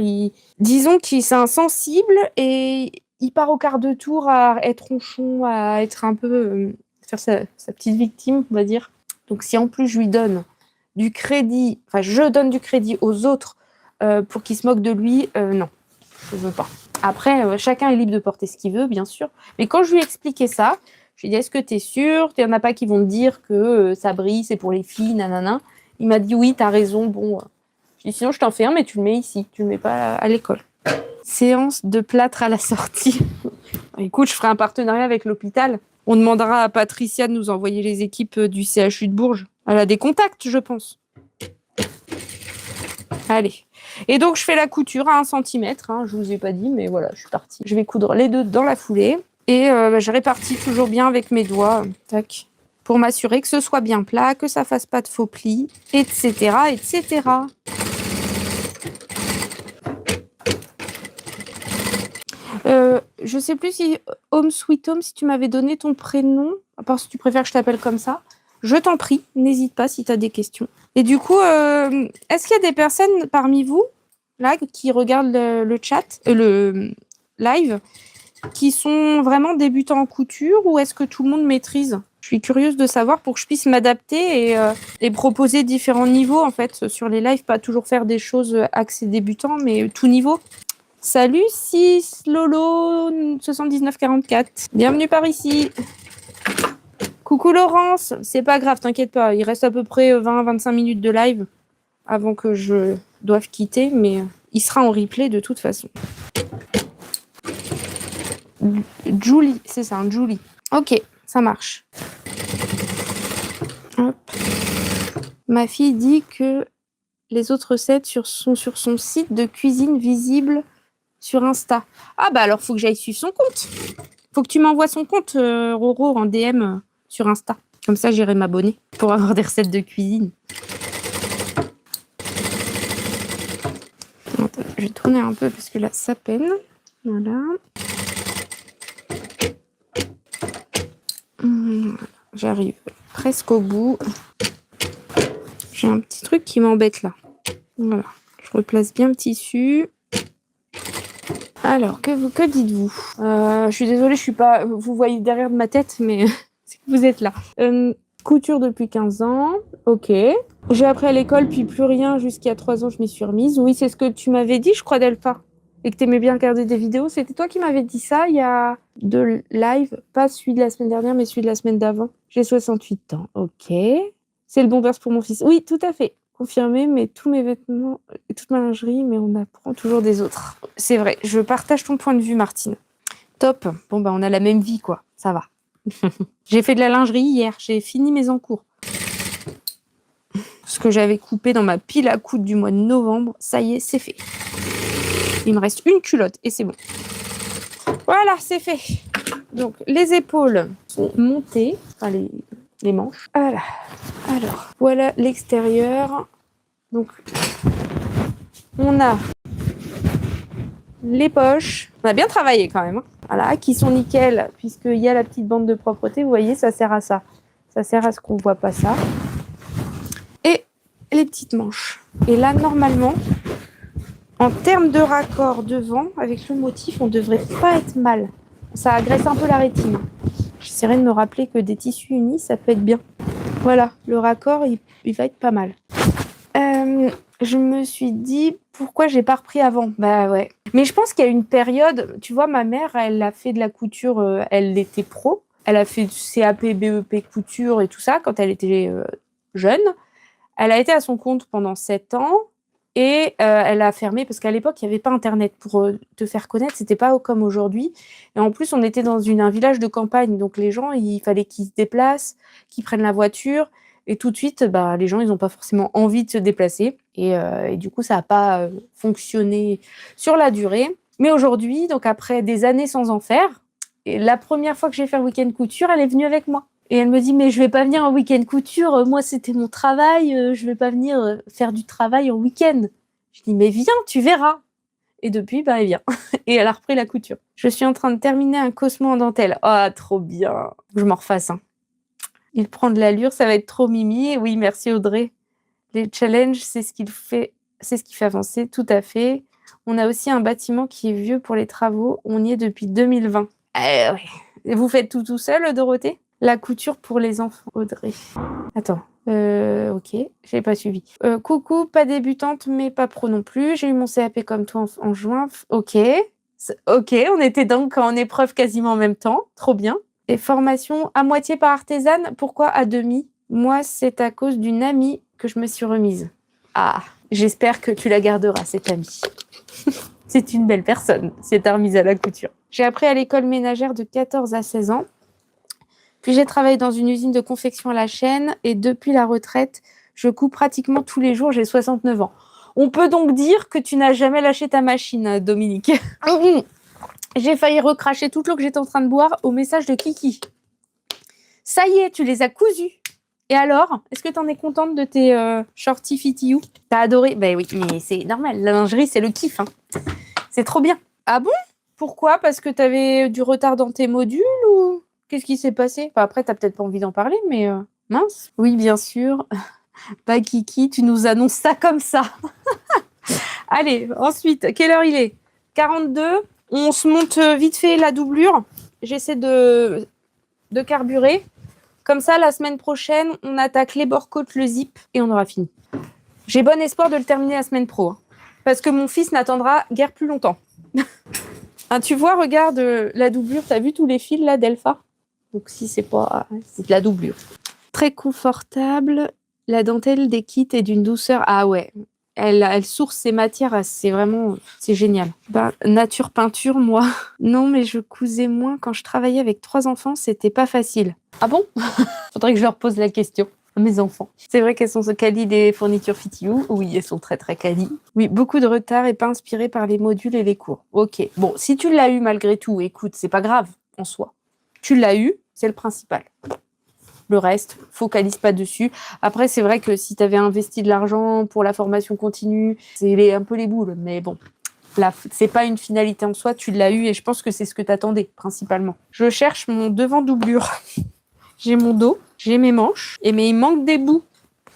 disons qu'il est insensible et il part au quart de tour à être ronchon, à être un peu... faire sa petite victime, on va dire. Donc si en plus je lui donne du crédit, enfin je donne du crédit aux autres pour qu'ils se moquent de lui, non, je ne veux pas. Après, chacun est libre de porter ce qu'il veut, bien sûr. Mais quand je lui ai expliqué ça, je lui ai dit, est-ce que tu es sûre? Il n'y en a pas qui vont te dire que ça brille, c'est pour les filles, nanana. Il m'a dit, oui, tu as raison. Bon, je lui ai dit, sinon, je t'en fais un, mais tu le mets ici. Tu le mets pas à l'école. Séance de plâtre à la sortie. Écoute, je ferai un partenariat avec l'hôpital. On demandera à Patricia de nous envoyer les équipes du CHU de Bourges. Elle a des contacts, je pense. Allez. Et donc, je fais la couture à 1 centimètre. Hein, je vous ai pas dit, mais voilà, je suis partie. Je vais coudre les deux dans la foulée. Et je répartis toujours bien avec mes doigts. Tac. Pour m'assurer que ce soit bien plat, que ça fasse pas de faux plis, etc., etc. Je sais plus si Home Sweet Home, si tu m'avais donné ton prénom, à part si tu préfères que je t'appelle comme ça. Je t'en prie, n'hésite pas si tu as des questions. Et du coup, est-ce qu'il y a des personnes parmi vous, là, qui regardent le chat, le live, qui sont vraiment débutants en couture, ou est-ce que tout le monde maîtrise? Je suis curieuse de savoir pour que je puisse m'adapter et proposer différents niveaux en fait sur les lives, pas toujours faire des choses axées débutants, mais tout niveau. Salut 6 Lolo 7944. Bienvenue par ici. Coucou Laurence, c'est pas grave, t'inquiète pas, il reste à peu près 20-25 minutes de live avant que je doive quitter, mais il sera en replay de toute façon. Julie, c'est ça, un Julie. Ok, ça marche. Hop. Ma fille dit que les autres recettes sont sur son site de cuisine visible sur Insta. Ah bah alors faut que j'aille suivre son compte. Faut que tu m'envoies son compte, Roro, en DM sur Insta. Comme ça, j'irai m'abonner pour avoir des recettes de cuisine. Attends, je vais tourner un peu parce que là, ça peine. Voilà. J'arrive presque au bout. J'ai un petit truc qui m'embête là. Voilà. Je replace bien le tissu. Alors, que dites-vous? Je suis désolée, je suis pas... Vous voyez derrière de ma tête, mais c'est que vous êtes là. Couture depuis 15 ans. Ok. J'ai appris à l'école, puis plus rien. Jusqu'à 3 ans, je m'y suis remise. Oui, c'est ce que tu m'avais dit, je crois, Delpha. Et que tu aimais bien regarder des vidéos. C'était toi qui m'avais dit ça il y a 2 lives. Pas celui de la semaine dernière, mais celui de la semaine d'avant. J'ai 68 ans. Ok. C'est le bon verse pour mon fils. Oui, tout à fait. Confirmé, mais tous mes vêtements et toute ma lingerie, mais on apprend toujours des autres. C'est vrai, je partage ton point de vue, Martine. Top. Bon, bah, on a la même vie, quoi. Ça va. J'ai fait de la lingerie hier. J'ai fini mes encours. Ce que j'avais coupé dans ma pile à coudre du mois de novembre, ça y est, c'est fait. Il me reste une culotte et c'est bon. Voilà, c'est fait. Donc, les épaules sont montées. Enfin, les manches. Voilà. Alors, voilà l'extérieur. Donc, on a les poches. On a bien travaillé quand même. Hein. Voilà, qui sont nickel, puisqu'il y a la petite bande de propreté. Vous voyez, ça sert à ça. Ça sert à ce qu'on ne voit pas ça. Et les petites manches. Et là, normalement, en termes de raccord devant, avec le motif, on ne devrait pas être mal. Ça agresse un peu la rétine. J'essaierai de me rappeler que des tissus unis, ça peut être bien. Voilà, le raccord, il va être pas mal. Je me suis dit, pourquoi j'ai pas repris avant? Bah ouais. Mais je pense qu'il y a une période, tu vois, ma mère, elle a fait de la couture, elle était pro. Elle a fait CAP, BEP couture et tout ça quand elle était jeune. Elle a été à son compte pendant 7 ans et elle a fermé parce qu'à l'époque, il n'y avait pas Internet pour te faire connaître. C'était pas comme aujourd'hui. Et en plus, on était dans un village de campagne. Donc les gens, il fallait qu'ils se déplacent, qu'ils prennent la voiture. Et tout de suite, bah, les gens, ils n'ont pas forcément envie de se déplacer. Et du coup, ça n'a pas fonctionné sur la durée. Mais aujourd'hui, donc après des années sans en faire, et la première fois que j'ai fait un week-end couture, elle est venue avec moi. Et elle me dit, mais je vais pas venir en week-end couture. Moi, c'était mon travail. Je vais pas venir faire du travail en week-end. Je dis, mais viens, tu verras. Et depuis, bah, elle vient. Et elle a repris la couture. Je suis en train de terminer un cosmo en dentelle. Ah, trop bien. Je m'en refasse, hein. Il prend de l'allure, ça va être trop mimi. Oui, merci Audrey. Les challenges, c'est ce qui fait avancer, tout à fait. On a aussi un bâtiment qui est vieux pour les travaux. On y est depuis 2020. Ouais. Vous faites tout seul, Dorothée? La couture pour les enfants, Audrey. Attends. Ok, j'ai pas suivi. Coucou, pas débutante, mais pas pro non plus. J'ai eu mon CAP comme toi en juin. Ok. Ok, on était donc en épreuve quasiment en même temps. Trop bien. Et formation à moitié par artisane, pourquoi à demi? Moi, c'est à cause d'une amie que je me suis remise. Ah, j'espère que tu la garderas, cette amie. C'est une belle personne, c'est remise à la couture. J'ai appris à l'école ménagère de 14 à 16 ans. Puis j'ai travaillé dans une usine de confection à la chaîne et depuis la retraite, je couds pratiquement tous les jours, j'ai 69 ans. On peut donc dire que tu n'as jamais lâché ta machine, Dominique. J'ai failli recracher toute l'eau que j'étais en train de boire au message de Kiki. Ça y est, tu les as cousus. Et alors, est-ce que tu en es contente de tes shorty fitty you? T'as adoré? Ben oui, mais c'est normal. La lingerie, c'est le kiff. Hein. C'est trop bien. Ah bon? Pourquoi? Parce que t'avais du retard dans tes modules ou qu'est-ce qui s'est passé? Enfin, après, t'as peut-être pas envie d'en parler, mais mince. Oui, bien sûr. Bah Kiki, tu nous annonces ça comme ça. Allez, ensuite, quelle heure il est? 42. On se monte vite fait la doublure. J'essaie de carburer. Comme ça, la semaine prochaine, on attaque les bords-côtes, le zip, et on aura fini. J'ai bon espoir de le terminer la semaine pro. Hein, parce que mon fils n'attendra guère plus longtemps. Hein, tu vois, regarde la doublure. T'as vu tous les fils là d'Elpha? Donc si c'est pas... c'est de la doublure. Très confortable. La dentelle des kits est d'une douceur... Ah ouais. Elle source ses matières, c'est vraiment... C'est génial. Ben, nature peinture, moi. Non, mais je cousais moins quand je travaillais avec 3 enfants. C'était pas facile. Ah bon? Faudrait que je leur pose la question. Mes enfants. C'est vrai qu'elles sont quali des fournitures Fitillou. Oui, elles sont très très quali. Oui, beaucoup de retard et pas inspiré par les modules et les cours. Ok. Bon, si tu l'as eu malgré tout, écoute, c'est pas grave en soi. Tu l'as eu, c'est le principal. Le reste, focalise pas dessus. Après, c'est vrai que si tu avais investi de l'argent pour la formation continue, c'est un peu les boules. Mais bon, là, c'est pas une finalité en soi. Tu l'as eu et je pense que c'est ce que t'attendais, principalement. Je cherche mon devant doublure. J'ai mon dos, j'ai mes manches, mais il manque des bouts.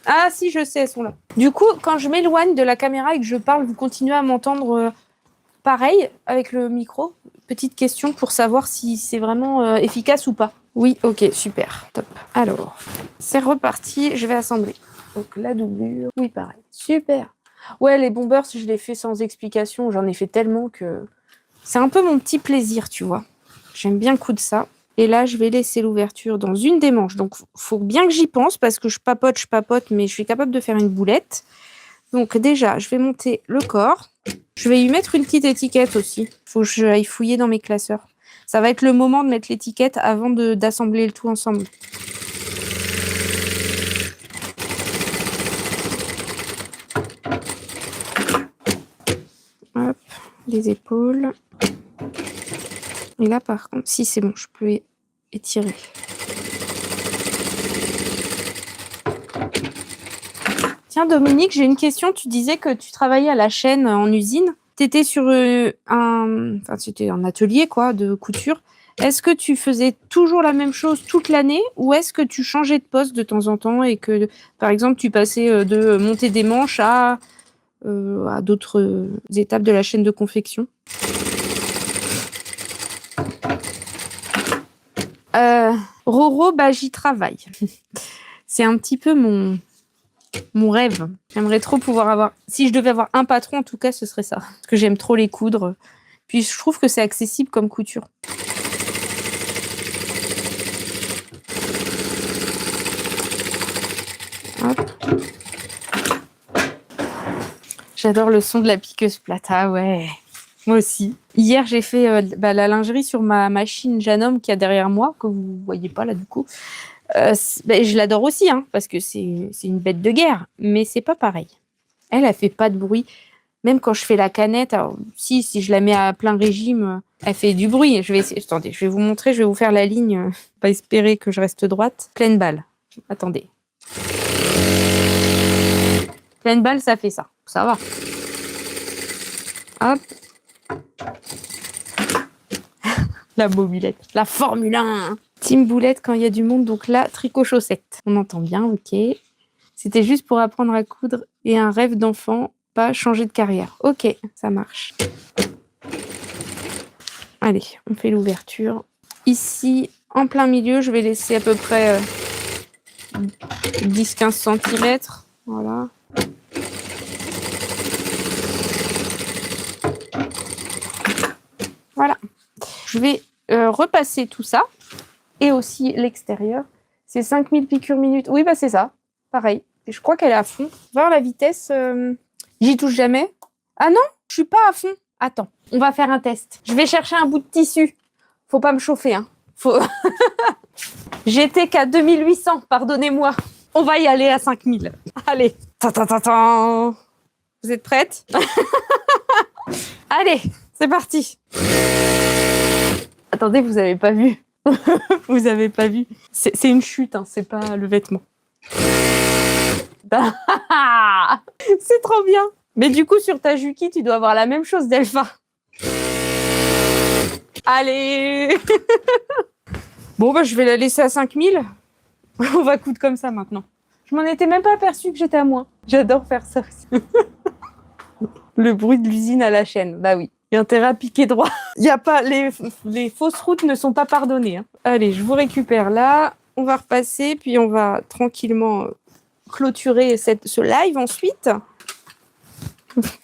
Ah si, je sais, elles sont là. Du coup, quand je m'éloigne de la caméra et que je parle, vous continuez à m'entendre pareil avec le micro. Petite question pour savoir si c'est vraiment efficace ou pas. Oui, ok, super, top. Alors, c'est reparti, je vais assembler. Donc la doublure, oui pareil, super. Ouais, les bombers, je les fais sans explication, j'en ai fait tellement que... C'est un peu mon petit plaisir, tu vois. J'aime bien coudre ça. Et là, je vais laisser l'ouverture dans une des manches. Donc, il faut bien que j'y pense parce que je papote, mais je suis capable de faire une boulette. Donc déjà, je vais monter le corps. Je vais y mettre une petite étiquette aussi. Il faut que j'aille fouiller dans mes classeurs. Ça va être le moment de mettre l'étiquette avant d'assembler le tout ensemble. Hop, les épaules. Et là, par contre, si c'est bon, je peux étirer. Tiens, Dominique, j'ai une question. Tu disais que tu travaillais à la chaîne en usine. Tu étais sur c'était un atelier quoi, de couture. Est-ce que tu faisais toujours la même chose toute l'année ou est-ce que tu changeais de poste de temps en temps et que, par exemple, tu passais de monter des manches à d'autres étapes de la chaîne de confection? Roro, bah, j'y travaille. C'est un petit peu mon rêve. J'aimerais trop pouvoir avoir... Si je devais avoir un patron, en tout cas, ce serait ça. Parce que j'aime trop les coudre. Puis je trouve que c'est accessible comme couture. Hop. J'adore le son de la piqueuse plate. Ah ouais, moi aussi. Hier, j'ai fait la lingerie sur ma machine Janome qui est derrière moi, que vous voyez pas là du coup. Je l'adore aussi, hein, parce que c'est une bête de guerre, mais c'est pas pareil. Elle fait pas de bruit. Même quand je fais la canette, alors, si je la mets à plein régime, elle fait du bruit. Attendez, je vais vous montrer, je vais vous faire la ligne. Pas espérer que je reste droite. Pleine balle. Attendez. Pleine balle, ça fait ça. Ça va. Hop. La mobilette. La Formule 1. Team boulette quand il y a du monde. Donc là, tricot chaussette. On entend bien, ok. C'était juste pour apprendre à coudre et un rêve d'enfant, pas changer de carrière. Ok, ça marche. Allez, on fait l'ouverture. Ici, en plein milieu, je vais laisser à peu près 10-15 cm. Voilà. Voilà. Je vais repasser tout ça. Et aussi l'extérieur. C'est 5000 piqûres minutes. Oui, bah c'est ça. Pareil. Et je crois qu'elle est à fond. Voir la vitesse. J'y touche jamais. Ah non, je suis pas à fond. Attends, on va faire un test. Je vais chercher un bout de tissu. Faut pas me chauffer, hein. J'étais qu'à 2800, pardonnez-moi. On va y aller à 5000. Allez. Ta-ta-ta-ta. Vous êtes prêtes? Allez, c'est parti. Attendez, vous avez pas vu. Vous avez pas vu. C'est une chute, hein, c'est pas le vêtement. C'est trop bien. Mais du coup, sur ta Juki, tu dois avoir la même chose d'Elpha. Allez. Bon, bah, je vais la laisser à 5000. On va coudre comme ça maintenant. Je m'en étais même pas aperçue que j'étais à moins. J'adore faire ça aussi. Le bruit de l'usine à la chaîne. Bah oui. Il y a intérêt à piquer droit. Il y a pas les fausses routes ne sont pas pardonnées. Hein. Allez, je vous récupère là. on va repasser, puis on va tranquillement clôturer ce live ensuite.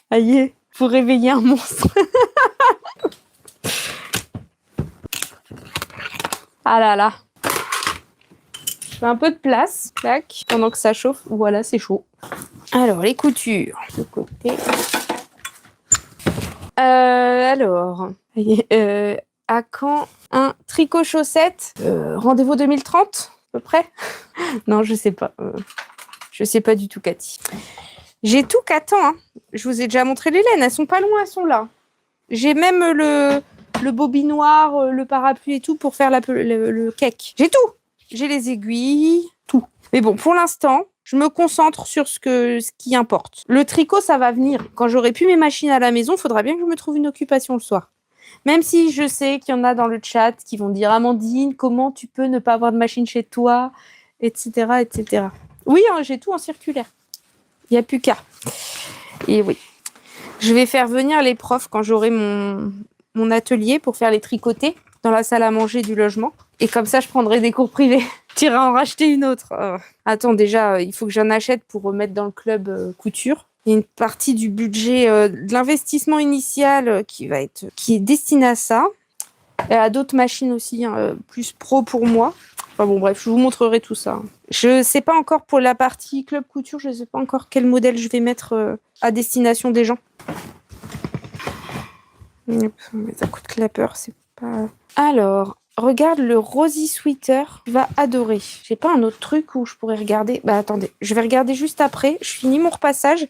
Aïe, faut réveiller un monstre. Ah là là. Je fais un peu de place, tac, pendant que ça chauffe. Voilà, c'est chaud. Alors, les coutures. De côté. Alors, à quand un tricot chaussette rendez-vous 2030, à peu près. Non, je sais pas. Je sais pas du tout, Cathy. J'ai tout qu'attends. Hein. Je vous ai déjà montré les laines. Elles sont pas loin, elles sont là. J'ai même le bobinoir, le parapluie et tout pour faire le cake. J'ai tout. J'ai les aiguilles, tout. Mais bon, pour l'instant, je me concentre sur ce qui importe. Le tricot, ça va venir. Quand j'aurai plus mes machines à la maison, il faudra bien que je me trouve une occupation le soir. Même si je sais qu'il y en a dans le chat qui vont dire « Amandine, comment tu peux ne pas avoir de machine chez toi ?» etc. etc. Oui, hein, j'ai tout en circulaire. Il n'y a plus qu'à. Et oui. Je vais faire venir les profs quand j'aurai mon atelier pour faire les tricoter dans la salle à manger du logement. Et comme ça, je prendrai des cours privés. Tu iras en racheter une autre. Attends, déjà, il faut que j'en achète pour remettre dans le club couture. Il y a une partie du budget de l'investissement initial qui est destiné à ça. Et à d'autres machines aussi, plus pro pour moi. Enfin bon, bref, je vous montrerai tout ça. Je sais pas encore pour la partie club couture, je sais pas encore quel modèle je vais mettre à destination des gens. Mais ça coûte clapper, c'est pas... Alors, regarde le Rosy Sweater, tu vas adorer. J'ai pas un autre truc où je pourrais regarder. Bah attendez, je vais regarder juste après. Je finis mon repassage.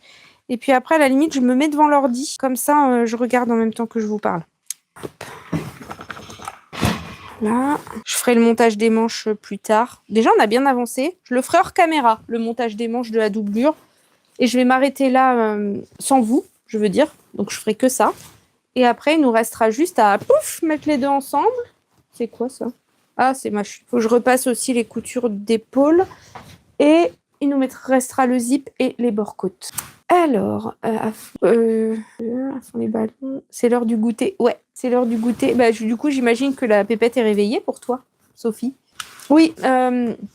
Et puis après, à la limite, je me mets devant l'ordi. Comme ça, je regarde en même temps que je vous parle. Hop. Là, je ferai le montage des manches plus tard. Déjà, on a bien avancé. Je le ferai hors caméra, le montage des manches de la doublure. Et je vais m'arrêter là sans vous, je veux dire. Donc, je ferai que ça. Et après, il nous restera juste à pouf, mettre les deux ensemble. C'est quoi ça? Ah, c'est ma chute. Faut que je repasse aussi les coutures d'épaule. Et il nous restera le zip et les bords-côtes. Alors, les ballons. C'est l'heure du goûter. Ouais, c'est l'heure du goûter. Bah, du coup, j'imagine que la pépette est réveillée pour toi, Sophie. Oui,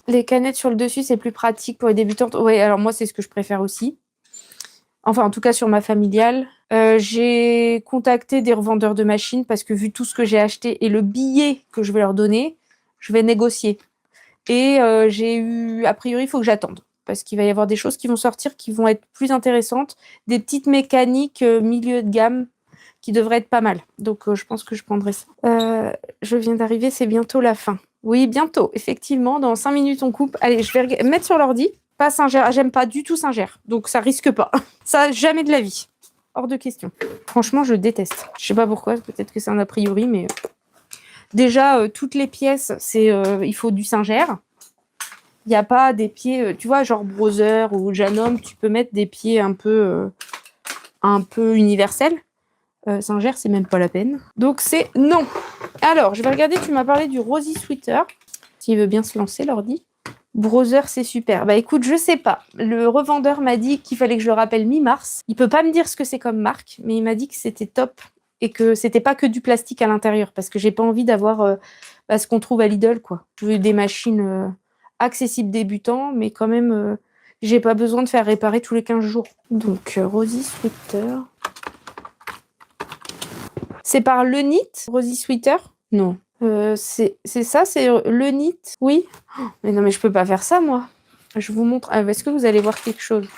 les canettes sur le dessus, c'est plus pratique pour les débutantes. Ouais, alors moi, c'est ce que je préfère aussi. Enfin, en tout cas, sur ma familiale. J'ai contacté des revendeurs de machines parce que vu tout ce que j'ai acheté et le billet que je vais leur donner, je vais négocier. Et a priori, il faut que j'attende. Parce qu'il va y avoir des choses qui vont sortir qui vont être plus intéressantes. Des petites mécaniques milieu de gamme qui devraient être pas mal. Donc, je pense que je prendrai ça. Je viens d'arriver, c'est bientôt la fin. Oui, bientôt, effectivement. Dans 5 minutes, on coupe. Allez, je vais mettre sur l'ordi. Pas Singer. J'aime pas du tout Singer. Donc, ça risque pas. Ça, jamais de la vie. Hors de question. Franchement, je déteste. Je sais pas pourquoi. Peut-être que c'est un a priori, mais... Déjà, toutes les pièces, il faut du Singer. Il n'y a pas des pieds, tu vois, genre Brother ou Janome, tu peux mettre des pieds un peu universels. Singer, c'est même pas la peine. Donc, c'est non. Alors, je vais regarder, tu m'as parlé du Rosy Sweater. S'il veut bien se lancer, l'ordi. Brother, c'est super. Bah écoute, je sais pas. Le revendeur m'a dit qu'il fallait que je le rappelle mi-mars. Il peut pas me dire ce que c'est comme marque, mais il m'a dit que c'était top et que c'était pas que du plastique à l'intérieur parce que j'ai pas envie d'avoir ce qu'on trouve à Lidl, quoi. Je veux des machines accessibles débutants, mais quand même, j'ai pas besoin de faire réparer tous les 15 jours. Donc, Rosy Sweater. C'est par Le Knit, Rosy Sweater? Non. C'est ça, c'est Le Knit? Oui. Oh, mais non, mais je peux pas faire ça, moi. Je vous montre. Est-ce que vous allez voir quelque chose?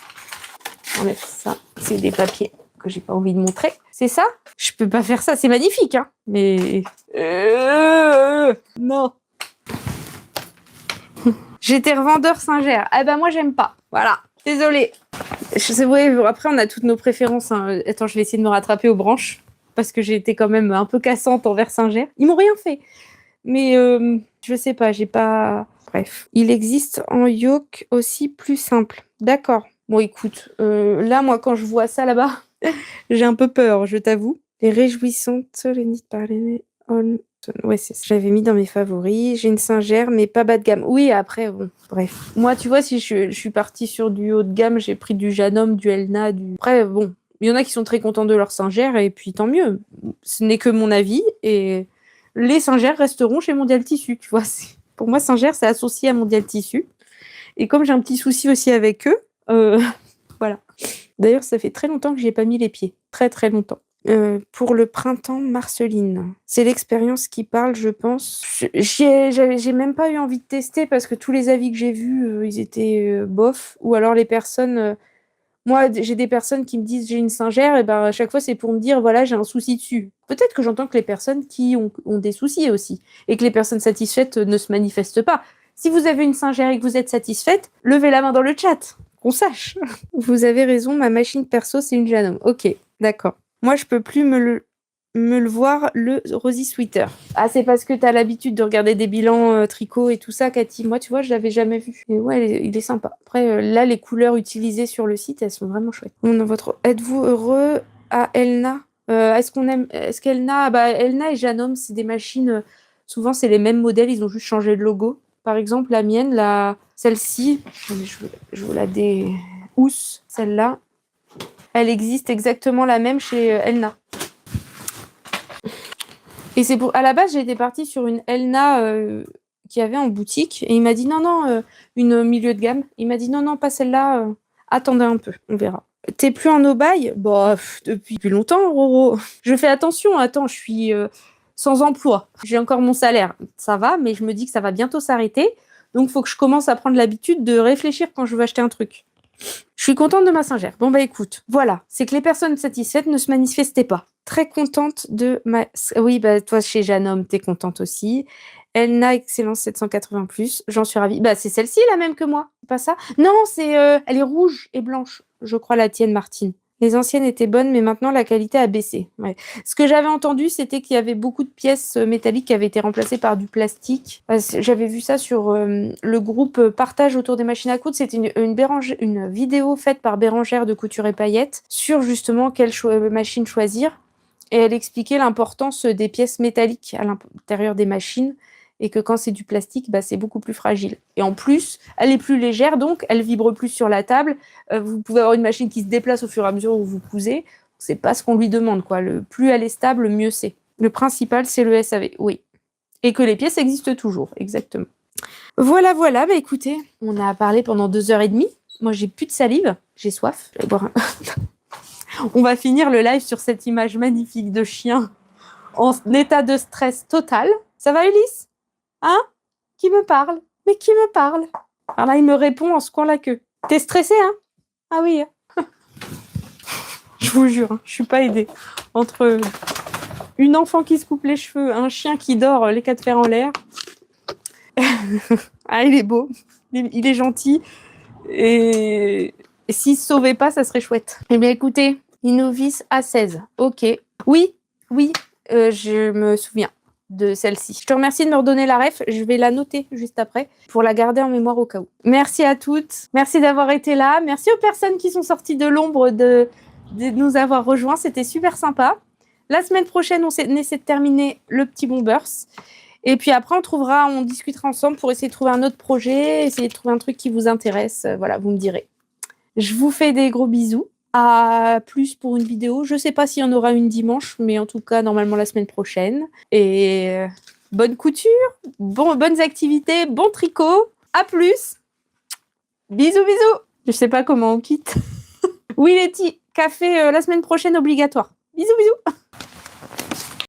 Enlève ça. C'est des papiers que j'ai pas envie de montrer. C'est ça? Je peux pas faire ça. C'est magnifique, hein. Mais... non. J'étais revendeur Singer. Ah ben moi, j'aime pas. Voilà. Désolée. Je sais, ouais, après, on a toutes nos préférences. Hein. Attends, je vais essayer de me rattraper aux branches. Parce que j'ai été quand même un peu cassante envers Singer. Ils m'ont rien fait. Mais je sais pas, j'ai pas... Bref. Il existe en yoke aussi plus simple. D'accord. Bon, écoute, là, moi, quand je vois ça là-bas, j'ai un peu peur, je t'avoue. Les réjouissantes, les nids par les... Ouais, c'est ça. J'avais mis dans mes favoris. J'ai une Singer, mais pas bas de gamme. Oui, après, bon, bref. Moi, tu vois, si je suis partie sur du haut de gamme, j'ai pris du Janome, du Elna, du... Après, bon... Il y en a qui sont très contents de leur Singer, et puis tant mieux. Ce n'est que mon avis, et les Singer resteront chez Mondial Tissu, tu vois. Pour moi, Singer, c'est associé à Mondial Tissu. Et comme j'ai un petit souci aussi avec eux, voilà. D'ailleurs, ça fait très longtemps que j'y ai pas mis les pieds. Très, très longtemps. Pour le printemps, Marceline. C'est l'expérience qui parle, je pense. J'ai même pas eu envie de tester parce que tous les avis que j'ai vus, ils étaient bof. Ou alors les personnes... moi, j'ai des personnes qui me disent j'ai une singère, et ben à chaque fois c'est pour me dire voilà, j'ai un souci dessus. Peut-être que j'entends que les personnes qui ont des soucis aussi et que les personnes satisfaites ne se manifestent pas. Si vous avez une singère et que vous êtes satisfaite, levez la main dans le chat, qu'on sache. Vous avez raison, ma machine perso c'est une Janome. Ok, d'accord. Moi je peux plus me le voir, le Rosy Sweater. Ah, c'est parce que t'as l'habitude de regarder des bilans tricot et tout ça, Cathy. Moi, tu vois, je l'avais jamais vu. Et ouais, il est sympa. Après, là, les couleurs utilisées sur le site, elles sont vraiment chouettes. Êtes-vous heureux à Elna? Est-ce qu'Elna... Bah, Elna et Janome, c'est des machines... souvent, c'est les mêmes modèles, ils ont juste changé le logo. Par exemple, la mienne, celle-ci, je vous la déhousse, celle-là, elle existe exactement la même chez Elna. Et c'est à la base, j'étais partie sur une Elna qu'il y avait en boutique. Et il m'a dit non, une milieu de gamme. Il m'a dit non, pas celle-là. Attendez un peu, on verra. T'es plus en no-buy? Bah, depuis plus longtemps, Roro. Je fais attention, attends, je suis sans emploi. J'ai encore mon salaire. Ça va, mais je me dis que ça va bientôt s'arrêter. Donc, il faut que je commence à prendre l'habitude de réfléchir quand je veux acheter un truc. Je suis contente de ma singère. Bon, bah écoute, voilà. C'est que les personnes satisfaites ne se manifestaient pas. Très contente de ma... Oui, bah toi, chez Janome, t'es contente aussi. Elna Excellence 780+, j'en suis ravie. Bah c'est celle-ci, la même que moi. C'est pas ça? Non, elle est rouge et blanche, je crois, la tienne, Martine. Les anciennes étaient bonnes, mais maintenant, la qualité a baissé. Ouais. Ce que j'avais entendu, c'était qu'il y avait beaucoup de pièces métalliques qui avaient été remplacées par du plastique. J'avais vu ça sur le groupe Partage autour des machines à coudre. C'était une vidéo faite par Bérangère de Couture et Paillettes sur justement quelle machine choisir. Et elle expliquait l'importance des pièces métalliques à l'intérieur des machines et que quand c'est du plastique, bah, c'est beaucoup plus fragile. Et en plus, elle est plus légère, donc elle vibre plus sur la table. Vous pouvez avoir une machine qui se déplace au fur et à mesure où vous cousez. C'est pas ce qu'on lui demande, quoi. Plus elle est stable, mieux c'est. Le principal, c'est le SAV, oui. Et que les pièces existent toujours, exactement. Voilà. Bah écoutez, on a parlé pendant 2h30. Moi, j'ai plus de salive, j'ai soif. Je vais boire un... On va finir le live sur cette image magnifique de chien en état de stress total. Ça va, Ulysse? Hein? Qui me parle? Mais qui me parle? Alors là, il me répond en secouant la queue. T'es stressé, hein? Ah oui. Je vous jure, je suis pas aidée. Entre une enfant qui se coupe les cheveux, un chien qui dort les 4 fers en l'air. Ah, il est beau. Il est gentil. Et s'il se sauvait pas, ça serait chouette. Eh bien, écoutez, Innovis A16. Ok. Oui, je me souviens de celle-ci. Je te remercie de me redonner la ref. Je vais la noter juste après pour la garder en mémoire au cas où. Merci à toutes. Merci d'avoir été là. Merci aux personnes qui sont sorties de l'ombre de nous avoir rejoints. C'était super sympa. La semaine prochaine, on essaie de terminer le petit Bombers. Et puis après, on discutera ensemble pour essayer de trouver un autre projet, essayer de trouver un truc qui vous intéresse. Voilà, vous me direz. Je vous fais des gros bisous. À plus pour une vidéo. Je sais pas s'il y en aura une dimanche, mais en tout cas, normalement la semaine prochaine. Et bonne couture, bonnes activités, bon tricot. À plus. Bisous. Je sais pas comment on quitte. Oui, Letty, café la semaine prochaine obligatoire. Bisous.